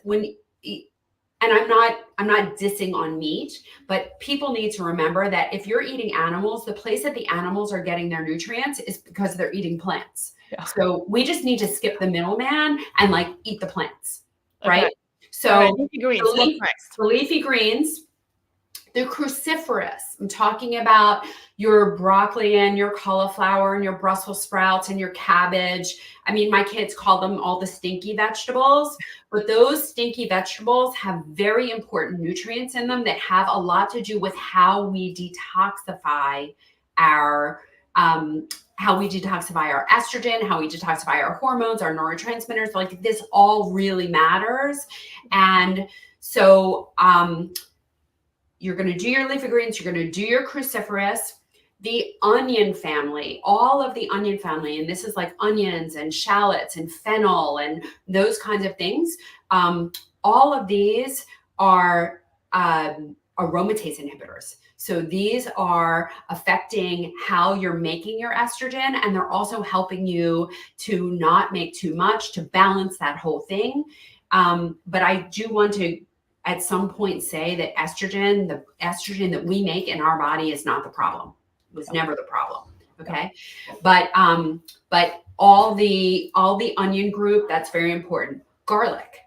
and I'm not dissing on meat, but people need to remember that if you're eating animals, the place that the animals are getting their nutrients is because they're eating plants. Yeah. So we just need to skip the middleman and like eat the plants, right? Okay. So leafy greens. The leafy greens, they're cruciferous. I'm talking about your broccoli and your cauliflower and your Brussels sprouts and your cabbage. I mean, my kids call them all the stinky vegetables, but those stinky vegetables have very important nutrients in them that have a lot to do with how we detoxify our how we detoxify our estrogen, how we detoxify our hormones, our neurotransmitters. Like this all really matters. And so you're going to do your leafy greens, you're going to do your cruciferous, the onion family, all of the onion family, and this is like onions and shallots and fennel and those kinds of things. All of these are aromatase inhibitors. So these are affecting how you're making your estrogen, and they're also helping you to not make too much, to balance that whole thing. But I do want to at some point say that the estrogen that we make in our body is not the problem. It was never the problem. Okay. But all the onion group, that's very important. Garlic.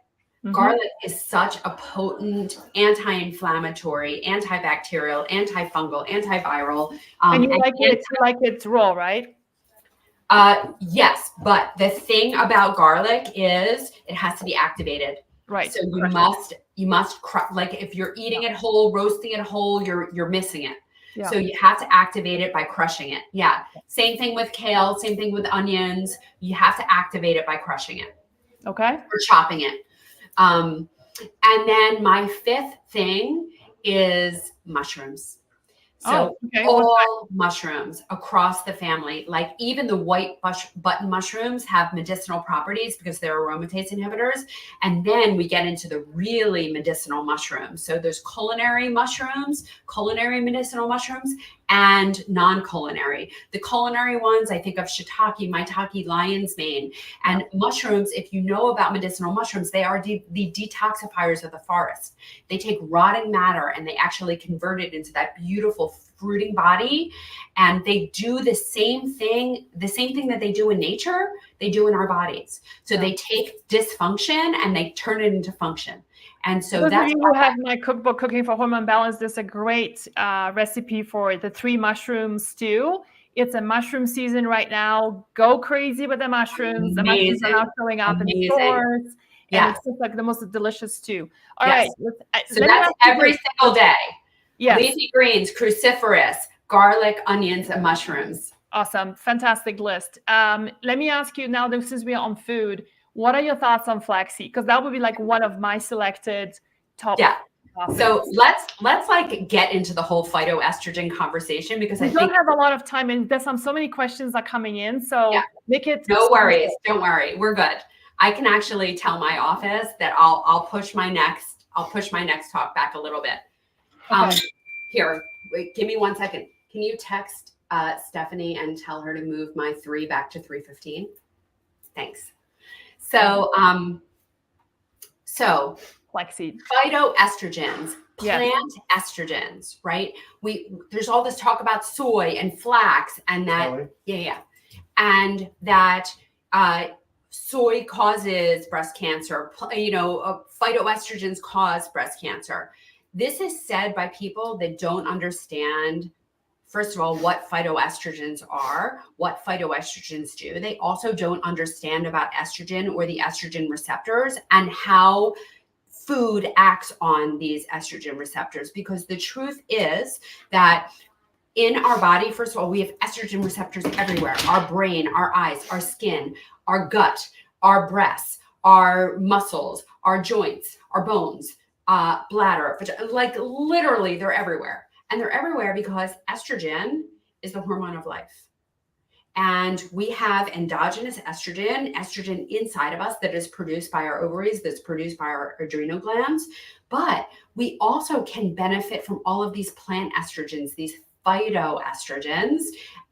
Mm-hmm. Garlic is such a potent anti-inflammatory, antibacterial, antifungal, antiviral. And you like it raw, right? Yes, but the thing about garlic is it has to be activated. Right. So you must like if you're eating it whole, roasting it whole, you're missing it. Yeah. So you have to activate it by crushing it. Yeah. Same thing with kale, same thing with onions. You have to activate it by crushing it. Okay. Or chopping it. And then my fifth thing is mushrooms. So all mushrooms across the family, like even the white button mushrooms have medicinal properties because they're aromatase inhibitors. And then we get into the really medicinal mushrooms. So there's culinary medicinal mushrooms, and non-culinary. The culinary ones, I think of shiitake, maitake, lion's mane, and mushrooms. If you know about medicinal mushrooms, they are the detoxifiers of the forest. They take rotting matter and they actually convert it into that beautiful fruiting body. And they do the same thing that they do in nature, they do in our bodies. So they take dysfunction and they turn it into function. And so those of you who have my cookbook, Cooking for Hormone Balance, there's a great recipe for the 3 mushroom stew. It's a mushroom season right now. Go crazy with the mushrooms. The mushrooms are now showing up in stores. Yeah. And it's just like the most delicious stew. All right. So that's every single day. Yes. Leafy greens, cruciferous, garlic, onions, and mushrooms. Awesome. Fantastic list. Let me ask you now, since we are on food, what are your thoughts on flaxseed? Because that would be like one of my selected top. Yeah. So let's like get into the whole phytoestrogen conversation because we don't have a lot of time, and there's so many questions are coming in. So make it. No worries. Don't worry. We're good. I can actually tell my office that I'll push my next talk back a little bit. Okay. Here, wait, give me 1 second. Can you text Stephanie and tell her to move my 3 back to 3:15? Thanks. So flaxseed, phytoestrogens, plant estrogens, right? There's all this talk about soy and flax and that, and that soy causes breast cancer. Phytoestrogens cause breast cancer. This is said by people that don't understand, first of all, what phytoestrogens are, what phytoestrogens do. They also don't understand about estrogen or the estrogen receptors and how food acts on these estrogen receptors. Because the truth is that in our body, first of all, we have estrogen receptors everywhere. Our brain, our eyes, our skin, our gut, our breasts, our muscles, our joints, our bones, bladder, like literally they're everywhere. And they're everywhere because estrogen is the hormone of life. And we have endogenous estrogen inside of us that is produced by our ovaries, that's produced by our adrenal glands. But we also can benefit from all of these plant estrogens, these phytoestrogens.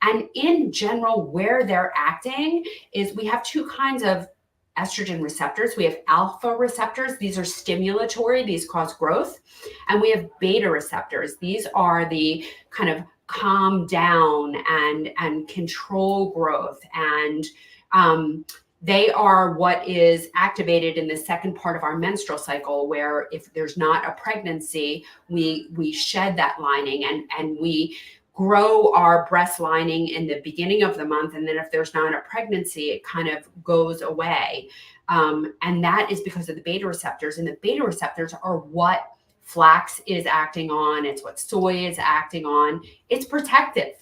And in general, where they're acting is we have 2 kinds of estrogen receptors. We have alpha receptors. These are stimulatory. These cause growth. And we have beta receptors. These are the kind of calm down and control growth. And they are what is activated in the second part of our menstrual cycle, where if there's not a pregnancy, we shed that lining and we grow our breast lining in the beginning of the month. And then if there's not a pregnancy, it kind of goes away. And that is because of the beta receptors. And the beta receptors are what flax is acting on. It's what soy is acting on. It's protective.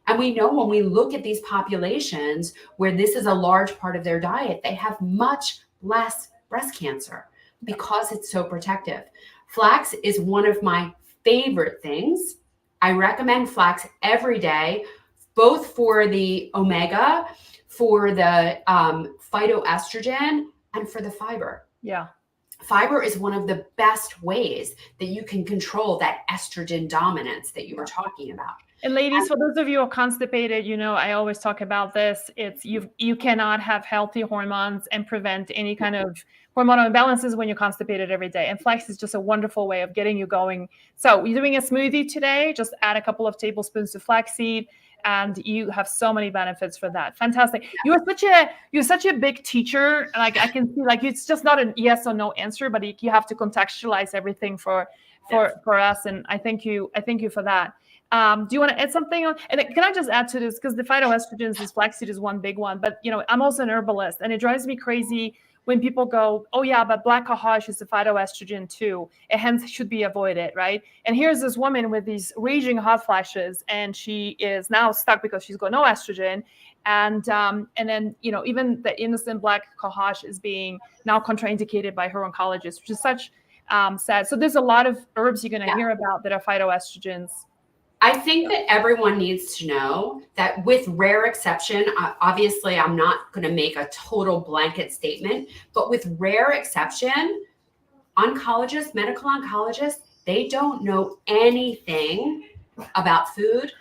And we know when we look at these populations where this is a large part of their diet, they have much less breast cancer because it's so protective. Flax is one of my favorite things. I recommend flax every day, both for the omega, for the phytoestrogen, and for the fiber. Yeah. Fiber is one of the best ways that you can control that estrogen dominance that you were talking about. And ladies, for those of you who are constipated, I always talk about this. It's you cannot have healthy hormones and prevent any kind of hormonal imbalances when you're constipated every day. And flax is just a wonderful way of getting you going. So you're doing a smoothie today, just add a couple of tablespoons of flaxseed, and you have so many benefits for that. Fantastic. You're such a big teacher. Like I can see, like it's just not a yes or no answer, but you have to contextualize everything for us. And I thank you for that. Do you want to add something on? And can I just add to this? Because the phytoestrogens, this flaxseed is one big one. But, I'm also an herbalist, and it drives me crazy when people go, oh, yeah, but black cohosh is a phytoestrogen too. It hence should be avoided, right? And here's this woman with these raging hot flashes, and she is now stuck because she's got no estrogen. And then, even the innocent black cohosh is being now contraindicated by her oncologist, which is such sad. So there's a lot of herbs you're going to hear about that are phytoestrogens. I think that everyone needs to know that with rare exception, obviously I'm not going to make a total blanket statement, but with rare exception, oncologists, medical oncologists, they don't know anything about food,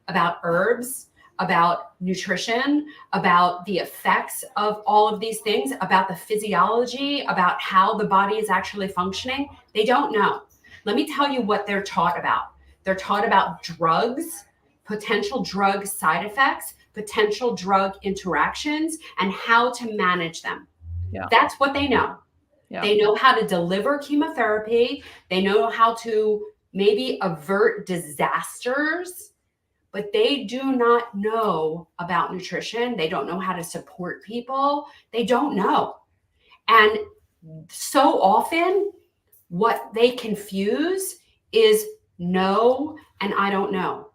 about herbs, about nutrition, about the effects of all of these things, about the physiology, about how the body is actually functioning. They don't know. Let me tell you what they're taught about. They're taught about drugs, potential drug side effects, potential drug interactions, and how to manage them. Yeah. That's what they know. Yeah. They know how to deliver chemotherapy. They know how to maybe avert disasters, but they do not know about nutrition. They don't know how to support people. They don't know. And so often what they confuse is no and I don't know.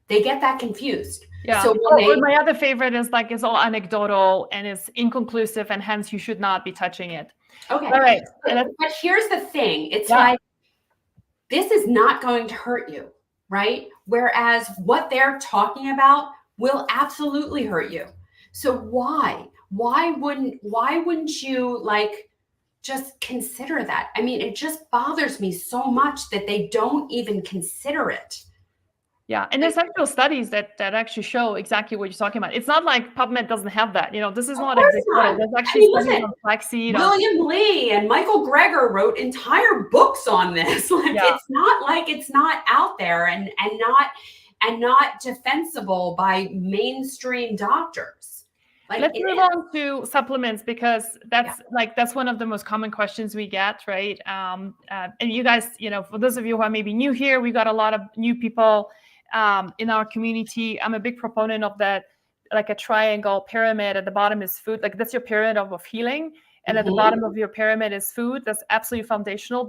They get that confused. Yeah. So my other favorite is like it's all anecdotal and it's inconclusive, and hence you should not be touching it. Okay. All right. But here's the thing. It's like this is not going to hurt you, right? Whereas what they're talking about will absolutely hurt you. So why wouldn't you like just consider that? I mean, it just bothers me so much that they don't even consider it. Yeah, and there's actual studies that actually show exactly what you're talking about. It's not like PubMed doesn't have that. This is not exactly. There's actually studies on flaxseed. William Lee and Michael Greger wrote entire books on this. Like it's not like it's not out there and not defensible by mainstream doctors. Like let's move on to supplements, because that's one of the most common questions we get, right? And you guys, for those of you who are maybe new here, we got a lot of new people in our community. I'm a big proponent of that, like a triangle pyramid. At the bottom is food, like that's your pyramid of healing, and at the bottom of your pyramid is food. That's absolutely foundational.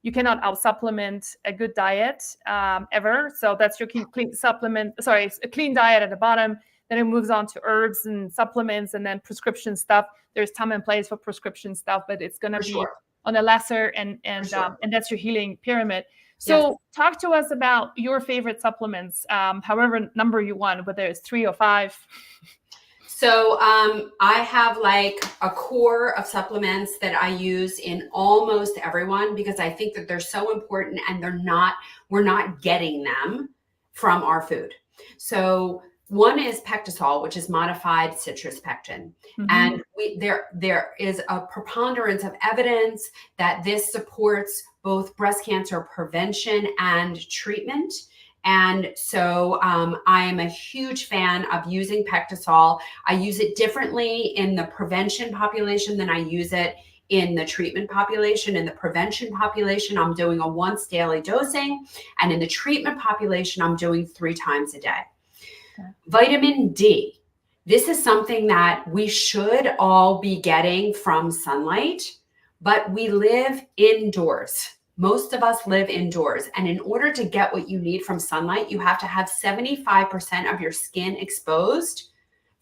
You cannot out supplement a good diet ever. So that's your clean supplement. Sorry, a clean diet at the bottom. Then it moves on to herbs and supplements, and then prescription stuff. There's time and place for prescription stuff, but it's going to be on a lesser and that's your healing pyramid. So talk to us about your favorite supplements, however number you want, whether it's 3 or 5. So I have like a core of supplements that I use in almost everyone, because I think that they're so important and we're not getting them from our food. So one is Pectisol, which is modified citrus pectin. And there is a preponderance of evidence that this supports both breast cancer prevention and treatment. And so I am a huge fan of using Pectisol. I use it differently in the prevention population than I use it in the treatment population. In the prevention population, I'm doing a once daily dosing. And in the treatment population, I'm doing 3 times a day. Vitamin D. This is something that we should all be getting from sunlight, but we live indoors. Most of us live indoors. And in order to get what you need from sunlight, you have to have 75% of your skin exposed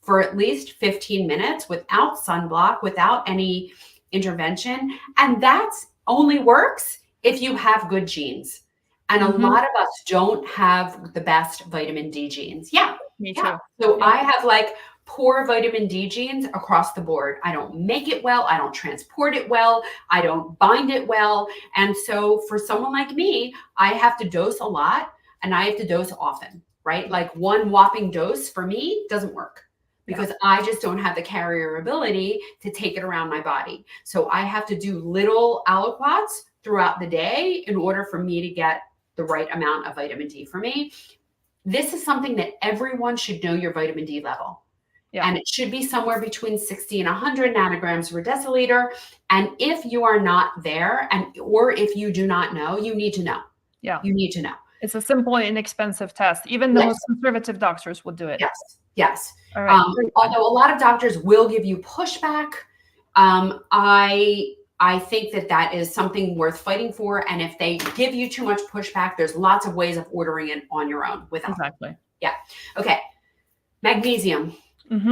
for at least 15 minutes without sunblock, without any intervention. And that's only works if you have good genes. And a lot of us don't have the best vitamin D genes. Yeah. Me Yeah. too. So Yeah. I have like poor vitamin D genes across the board. I don't make it well. I don't transport it well. I don't bind it well. And so for someone like me, I have to dose a lot and I have to dose often, right? Like one whopping dose for me doesn't work because I just don't have the carrier ability to take it around my body. So I have to do little aliquots throughout the day in order for me to get the right amount of vitamin D for me. This is something that everyone should know your vitamin D level. Yeah. And it should be somewhere between 60 and 100 nanograms per deciliter. And if you are not there, or if you do not know, you need to know. Yeah. You need to know. It's a simple, inexpensive test. Even the most conservative doctors would do it. Yes. Yes. All right. Although a lot of doctors will give you pushback, I think that is something worth fighting for. And if they give you too much pushback, there's lots of ways of ordering it on your own without. Exactly. Yeah. Okay. Magnesium.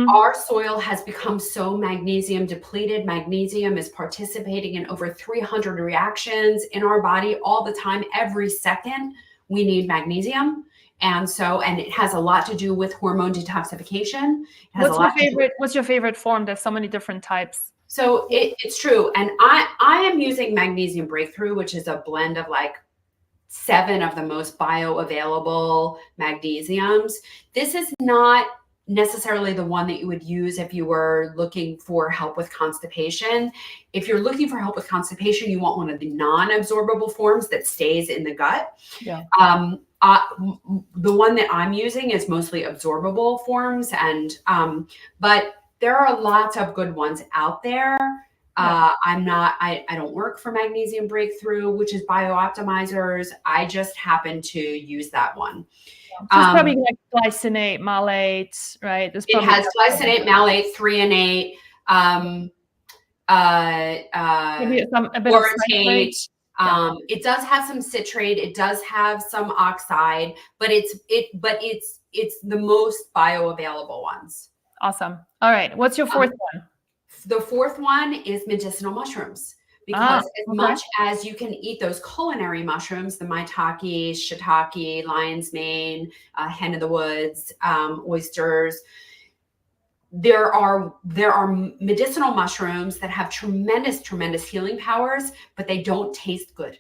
Our soil has become so magnesium depleted. Magnesium is participating in over 300 reactions in our body all the time. Every second, we need magnesium. And it has a lot to do with hormone detoxification. What's your favorite form? There's so many different types. So it's true. And I am using Magnesium Breakthrough, which is a blend of like 7 of the most bioavailable magnesiums. This is not necessarily the one that you would use if you were looking for help with constipation. If you're looking for help with constipation, you want one of the non-absorbable forms that stays in the gut. Yeah. The one that I'm using is mostly absorbable forms, but there are lots of good ones out there. Yeah. I don't work for Magnesium Breakthrough, which is BioOptimizers. I just happen to use that one. So it's probably like glycinate, malate, right? It has glycinate, malate, threonate, orotate. It does have some citrate. It does have some oxide, but it's the most bioavailable ones. Awesome. All right. What's your fourth one? The fourth one is medicinal mushrooms. Because much as you can eat those culinary mushrooms, the maitake, shiitake, lion's mane, hen of the woods, oysters, there are medicinal mushrooms that have tremendous healing powers, but they don't taste good.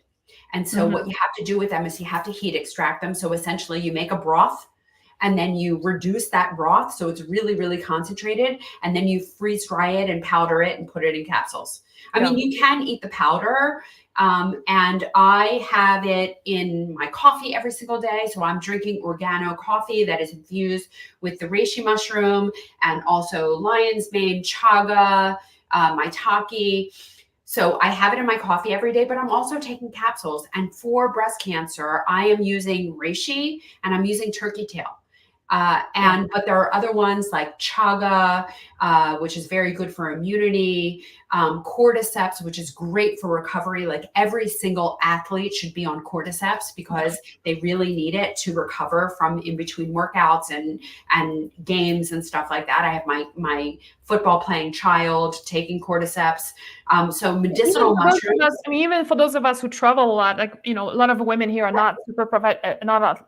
And so what you have to do with them is you have to heat extract them. So essentially you make a broth and then you reduce that broth so it's really concentrated, and then you freeze dry it and powder it and put it in capsules. I mean, you can eat the powder, and I have it in my coffee every single day. So I'm drinking organo coffee that is infused with the reishi mushroom and also lion's mane, chaga, maitake. So I have it in my coffee every day, but I'm also taking capsules. And for breast cancer, I am using reishi and I'm using turkey tail. But there are other ones like chaga, which is very good for immunity, cordyceps, which is great for recovery. Like every single athlete should be on cordyceps because they really need it to recover from in between workouts and games and stuff like that. I have my football playing child taking cordyceps. So medicinal mushrooms. Even for those of us who travel a lot, like, a lot of women here are not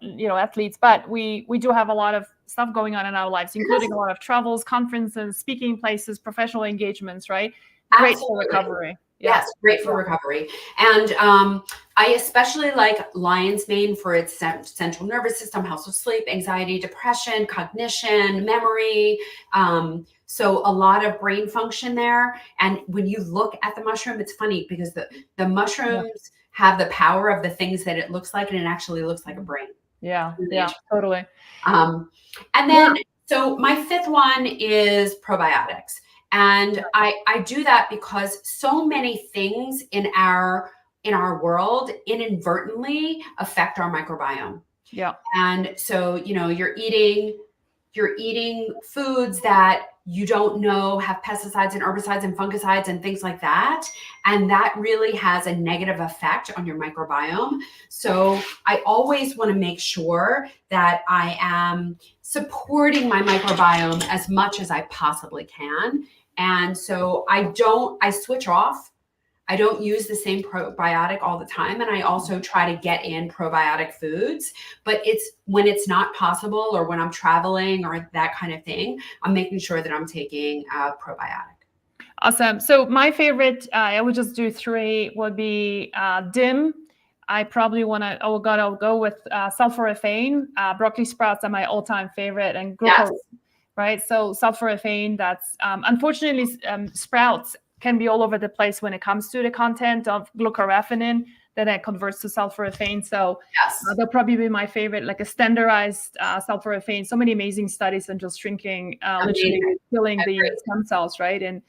athletes, but we do have a lot of stuff going on in our lives, including a lot of travels, conferences, speaking places, professional engagements, right? Great for recovery. Yes, great for recovery. And I especially like lion's mane for its central nervous system, helps with sleep, anxiety, depression, cognition, memory. So a lot of brain function there. And when you look at the mushroom, it's funny because the mushrooms have the power of the things that it looks like, and it actually looks like a brain. Yeah, totally. And then, so my fifth one is probiotics. And I do that because so many things in our world inadvertently affect our microbiome. Yeah. And so, you're eating foods that you don't know have pesticides and herbicides and fungicides and things like that. And that really has a negative effect on your microbiome. So I always want to make sure that I am supporting my microbiome as much as I possibly can. And so I switch off. I don't use the same probiotic all the time. And I also try to get in probiotic foods, but it's when it's not possible or when I'm traveling or that kind of thing, I'm making sure that I'm taking a probiotic. Awesome. So my favorite, I would just do 3, would be DIM. I probably want to, I'll go with sulforaphane. Broccoli sprouts are my all-time favorite, and glucose, right? So sulforaphane, that's, unfortunately, sprouts can be all over the place when it comes to the content of glucoraphanin that it converts to sulforaphane. So they'll probably be my favorite, like a standardized sulforaphane. So many amazing studies on just shrinking, literally killing the stem cells, right, in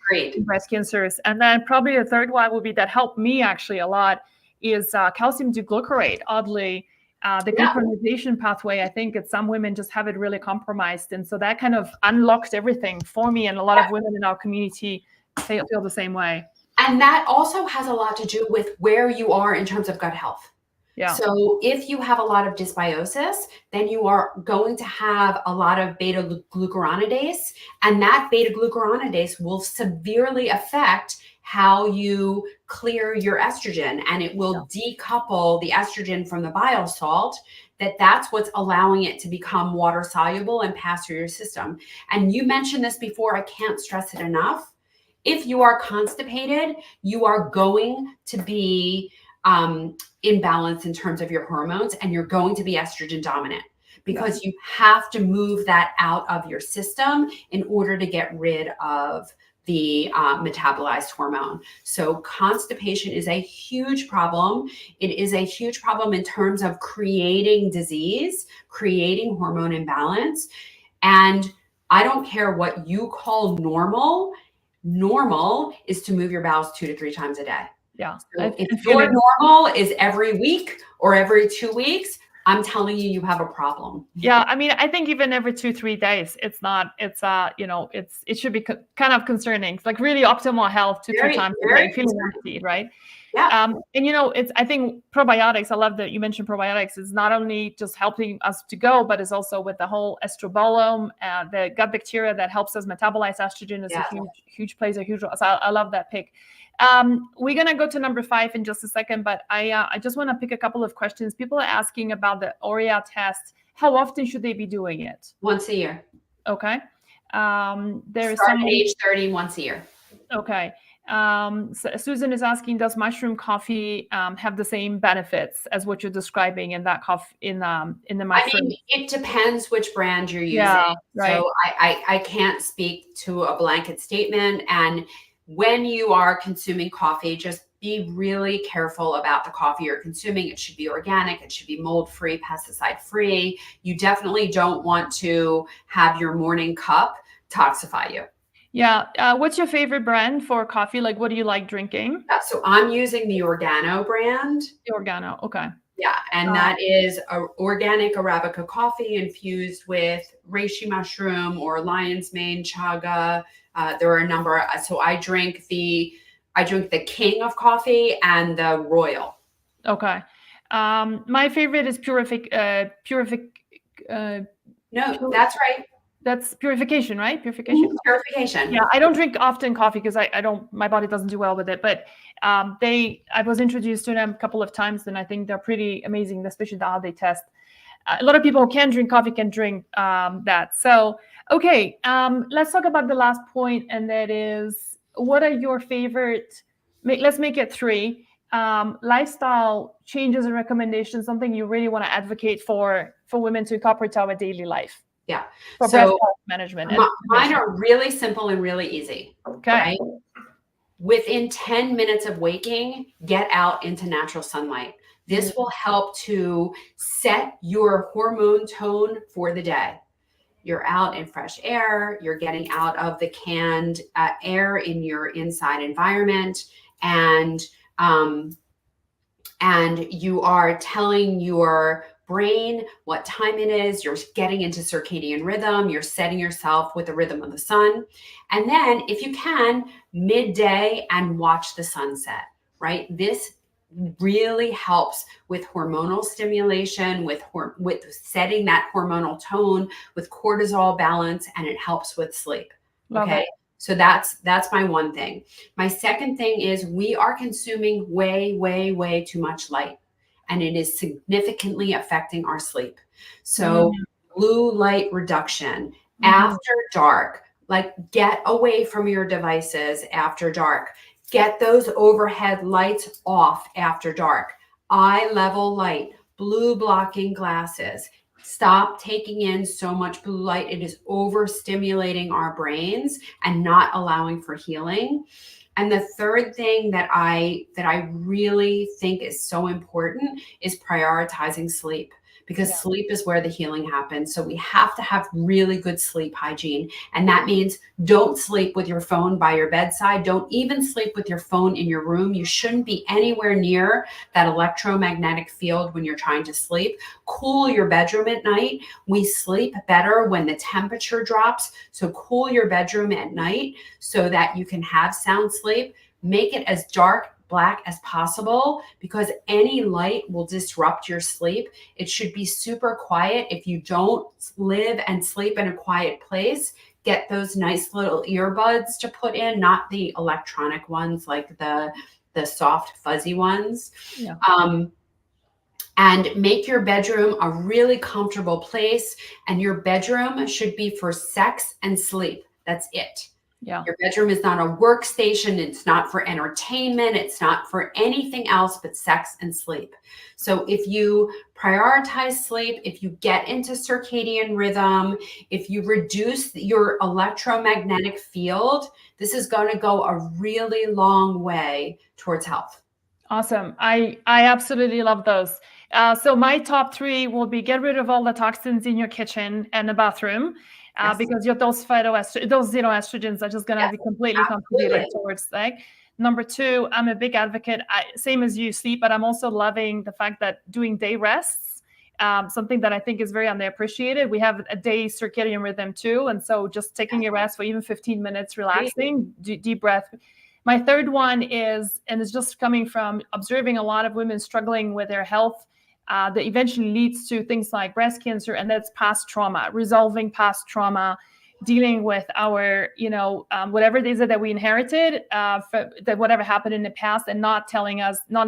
breast cancers. And then probably the third one would be that helped me actually a lot is calcium D-glucarate. Oddly, the glucuronidation pathway, I think some women just have it really compromised. And so that kind of unlocked everything for me, and a lot of women in our community feel the same way. And that also has a lot to do with where you are in terms of gut health. Yeah. So if you have a lot of dysbiosis, then you are going to have a lot of beta glucuronidase, and that beta glucuronidase will severely affect how you clear your estrogen, and it will decouple the estrogen from the bile salt. That's what's allowing it to become water soluble and pass through your system. And you mentioned this before, I can't stress it enough. If you are constipated, you are going to be imbalance in terms of your hormones, and you're going to be estrogen dominant because you have to move that out of your system in order to get rid of the metabolized hormone. So constipation is a huge problem. It is a huge problem in terms of creating disease, creating hormone imbalance. And I don't care what you call normal. Normal is to move your bowels 2 to 3 times a day. Yeah. So if your normal is every week or every 2 weeks, I'm telling you, you have a problem. Yeah. I mean, I think even every 2-3 days, it should be kind of concerning. It's like really optimal health 2-3 times a day, feeling empty, right? Yeah. And I think probiotics, I love that you mentioned probiotics, is not only just helping us to go, but it's also with the whole estrobolome, the gut bacteria that helps us metabolize estrogen is a huge plays a huge role. So I love that pick. We're going to go to number 5 in just a second, but I just want to pick a couple of questions. People are asking about the Oria test. How often should they be doing it? Once a year. Okay. There's Start at age 30, once a year. Okay. So Susan is asking, does mushroom coffee have the same benefits as what you're describing in that coffee in the mushroom? I mean, it depends which brand you're using. Yeah, right. So I can't speak to a blanket statement. And when you are consuming coffee, just be really careful about the coffee you're consuming. It should be organic. It should be mold-free, pesticide-free. You definitely don't want to have your morning cup toxify you. Yeah. What's your favorite brand for coffee? Like, what do you like drinking? So I'm using the Organo brand. The Organo. Okay. Yeah. And that is organic Arabica coffee infused with reishi mushroom or lion's mane, chaga. There are a number. So I drink the king of coffee and the royal. Okay. My favorite is No, that's right. That's purification, right? Purification. Purification. Yeah, I don't drink often coffee because my body doesn't do well with it. But I was introduced to them a couple of times, and I think they're pretty amazing, especially the how they test. A lot of people who can drink coffee can drink that. So, okay, let's talk about the last point, and that is, what are your favorite? Let's make it 3 lifestyle changes and recommendations. Something you really want to advocate for women to incorporate to our daily life. Yeah. For breast health management. Mine are really simple and really easy. Okay. Right? Within 10 minutes of waking, get out into natural sunlight. This will help to set your hormone tone for the day. You're out in fresh air. You're getting out of the canned air in your inside environment. And and you are telling your brain what time it is. You're getting into circadian rhythm. You're setting yourself with the rhythm of the sun. And then, if you can, midday and watch the sunset, right? This really helps with hormonal stimulation, with setting that hormonal tone, with cortisol balance, and it helps with sleep. Love Okay. it. So that's my one thing. My second thing is we are consuming way, way, way too much light, and it is significantly affecting our sleep. So blue light reduction after dark, like get away from your devices after dark. Get those overhead lights off after dark. Eye level light, blue blocking glasses. Stop taking in so much blue light. It is overstimulating our brains and not allowing for healing. And the third thing that I really think is so important is prioritizing sleep, because sleep is where the healing happens. So we have to have really good sleep hygiene. And that means don't sleep with your phone by your bedside. Don't even sleep with your phone in your room. You shouldn't be anywhere near that electromagnetic field when you're trying to sleep. Cool your bedroom at night. We sleep better when the temperature drops. So cool your bedroom at night so that you can have sound sleep. Make it as dark black as possible, because any light will disrupt your sleep. It should be super quiet. If you don't live and sleep in a quiet place, get those nice little earbuds to put in, not the electronic ones, like the soft fuzzy ones. Yeah. And make your bedroom a really comfortable place. And your bedroom should be for sex and sleep. That's it. Yeah. Your bedroom is not a workstation. It's not for entertainment. It's not for anything else but sex and sleep. So if you prioritize sleep, if you get into circadian rhythm, if you reduce your electromagnetic field, this is going to go a really long way towards health. Awesome. I absolutely love those. So my top 3 will be: get rid of all the toxins in your kitchen and the bathroom, because those estrogens are just going to be completely contributing towards that. Number 2, I'm a big advocate, same as you, sleep, but I'm also loving the fact that doing day rests, something that I think is very underappreciated. We have a day circadian rhythm too. And so just taking a rest for even 15 minutes, relaxing, deep breath. My third one is, and it's just coming from observing a lot of women struggling with their health, that eventually leads to things like breast cancer, and that's past trauma, resolving past trauma, dealing with our, whatever it is that we inherited, that whatever happened in the past, and not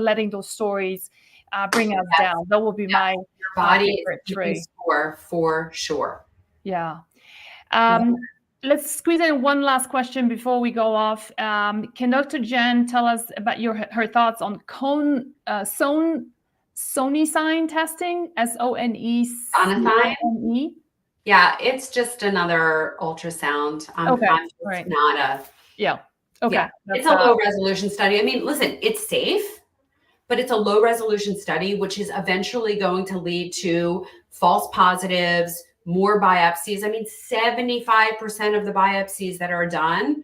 letting those stories bring us down. That will be my your body favorite trait. Score for sure. Yeah. Let's squeeze in one last question before we go off. Can Dr. Jen tell us about her thoughts on sonicine testing? SONECINE? Yeah, it's just another ultrasound. Okay. It's not a. Yeah. Okay. Yeah, it's a low resolution study. I mean, listen, it's safe, but it's a low resolution study, which is eventually going to lead to false positives, more biopsies. I mean, 75% of the biopsies that are done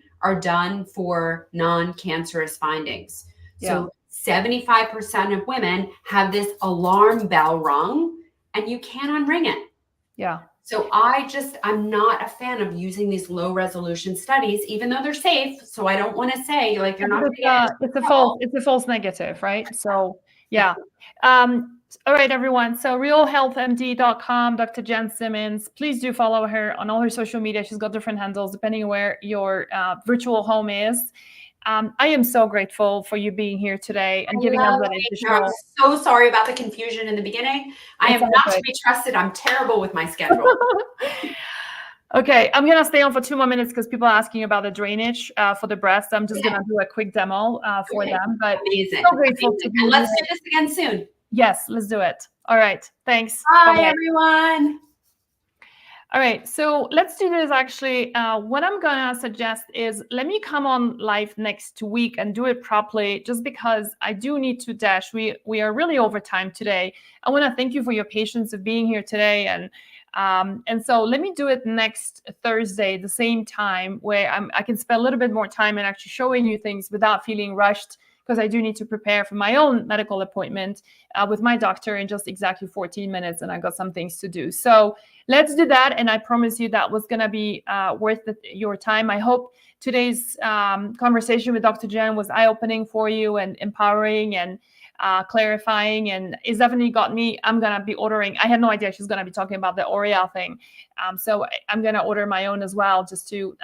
for non-cancerous findings. So 75% of women have this alarm bell rung, and you can't unring it. Yeah. So I'm not a fan of using these low resolution studies, even though they're safe. So I don't want to say like you're not going to get it's a false negative, right? So yeah. All right, everyone. So realhealthmd.com, Dr. Jen Simmons. Please do follow her on all her social media. She's got different handles depending on where your virtual home is. I am so grateful for you being here today and giving us that additional. I'm so sorry about the confusion in the beginning. I am not to be trusted. I'm terrible with my schedule. Okay, I'm going to stay on for 2 more minutes because people are asking about the drainage for the breast. I'm just going to do a quick demo for them. But amazing. So grateful to be and let's do this again soon. Yes, let's do it. All right. Thanks. Bye, everyone. All right, so let's do this actually. What I'm going to suggest is let me come on live next week and do it properly, just because I do need to dash. We are really over time today. I want to thank you for your patience of being here today. And so let me do it next Thursday, the same time, where I can spend a little bit more time and actually showing you things without feeling rushed, because I do need to prepare for my own medical appointment with my doctor in just exactly 14 minutes, and I got some things to do. So let's do that, and I promise you that was going to be worth your time. I hope today's conversation with Dr. Jen was eye-opening for you and empowering and clarifying, and it's definitely got me. I'm gonna be ordering. I had no idea she's gonna be talking about the L'Oreal thing, so I'm gonna order my own as well, just to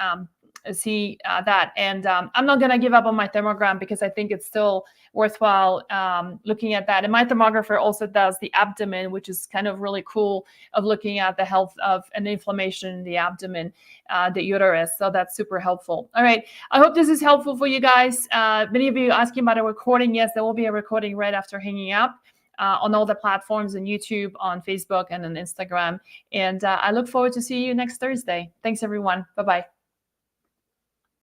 see that. And I'm not gonna give up on my thermogram, because I think it's still worthwhile looking at that. And my thermographer also does the abdomen, which is kind of really cool, of looking at the health of an inflammation in the abdomen, the uterus. So that's super helpful. All right, I hope this is helpful for you guys. Many of you asking about a recording. Yes, there will be a recording right after hanging up on all the platforms, on YouTube, on Facebook, and on Instagram. And I look forward to seeing you next Thursday. Thanks, everyone. Bye-bye.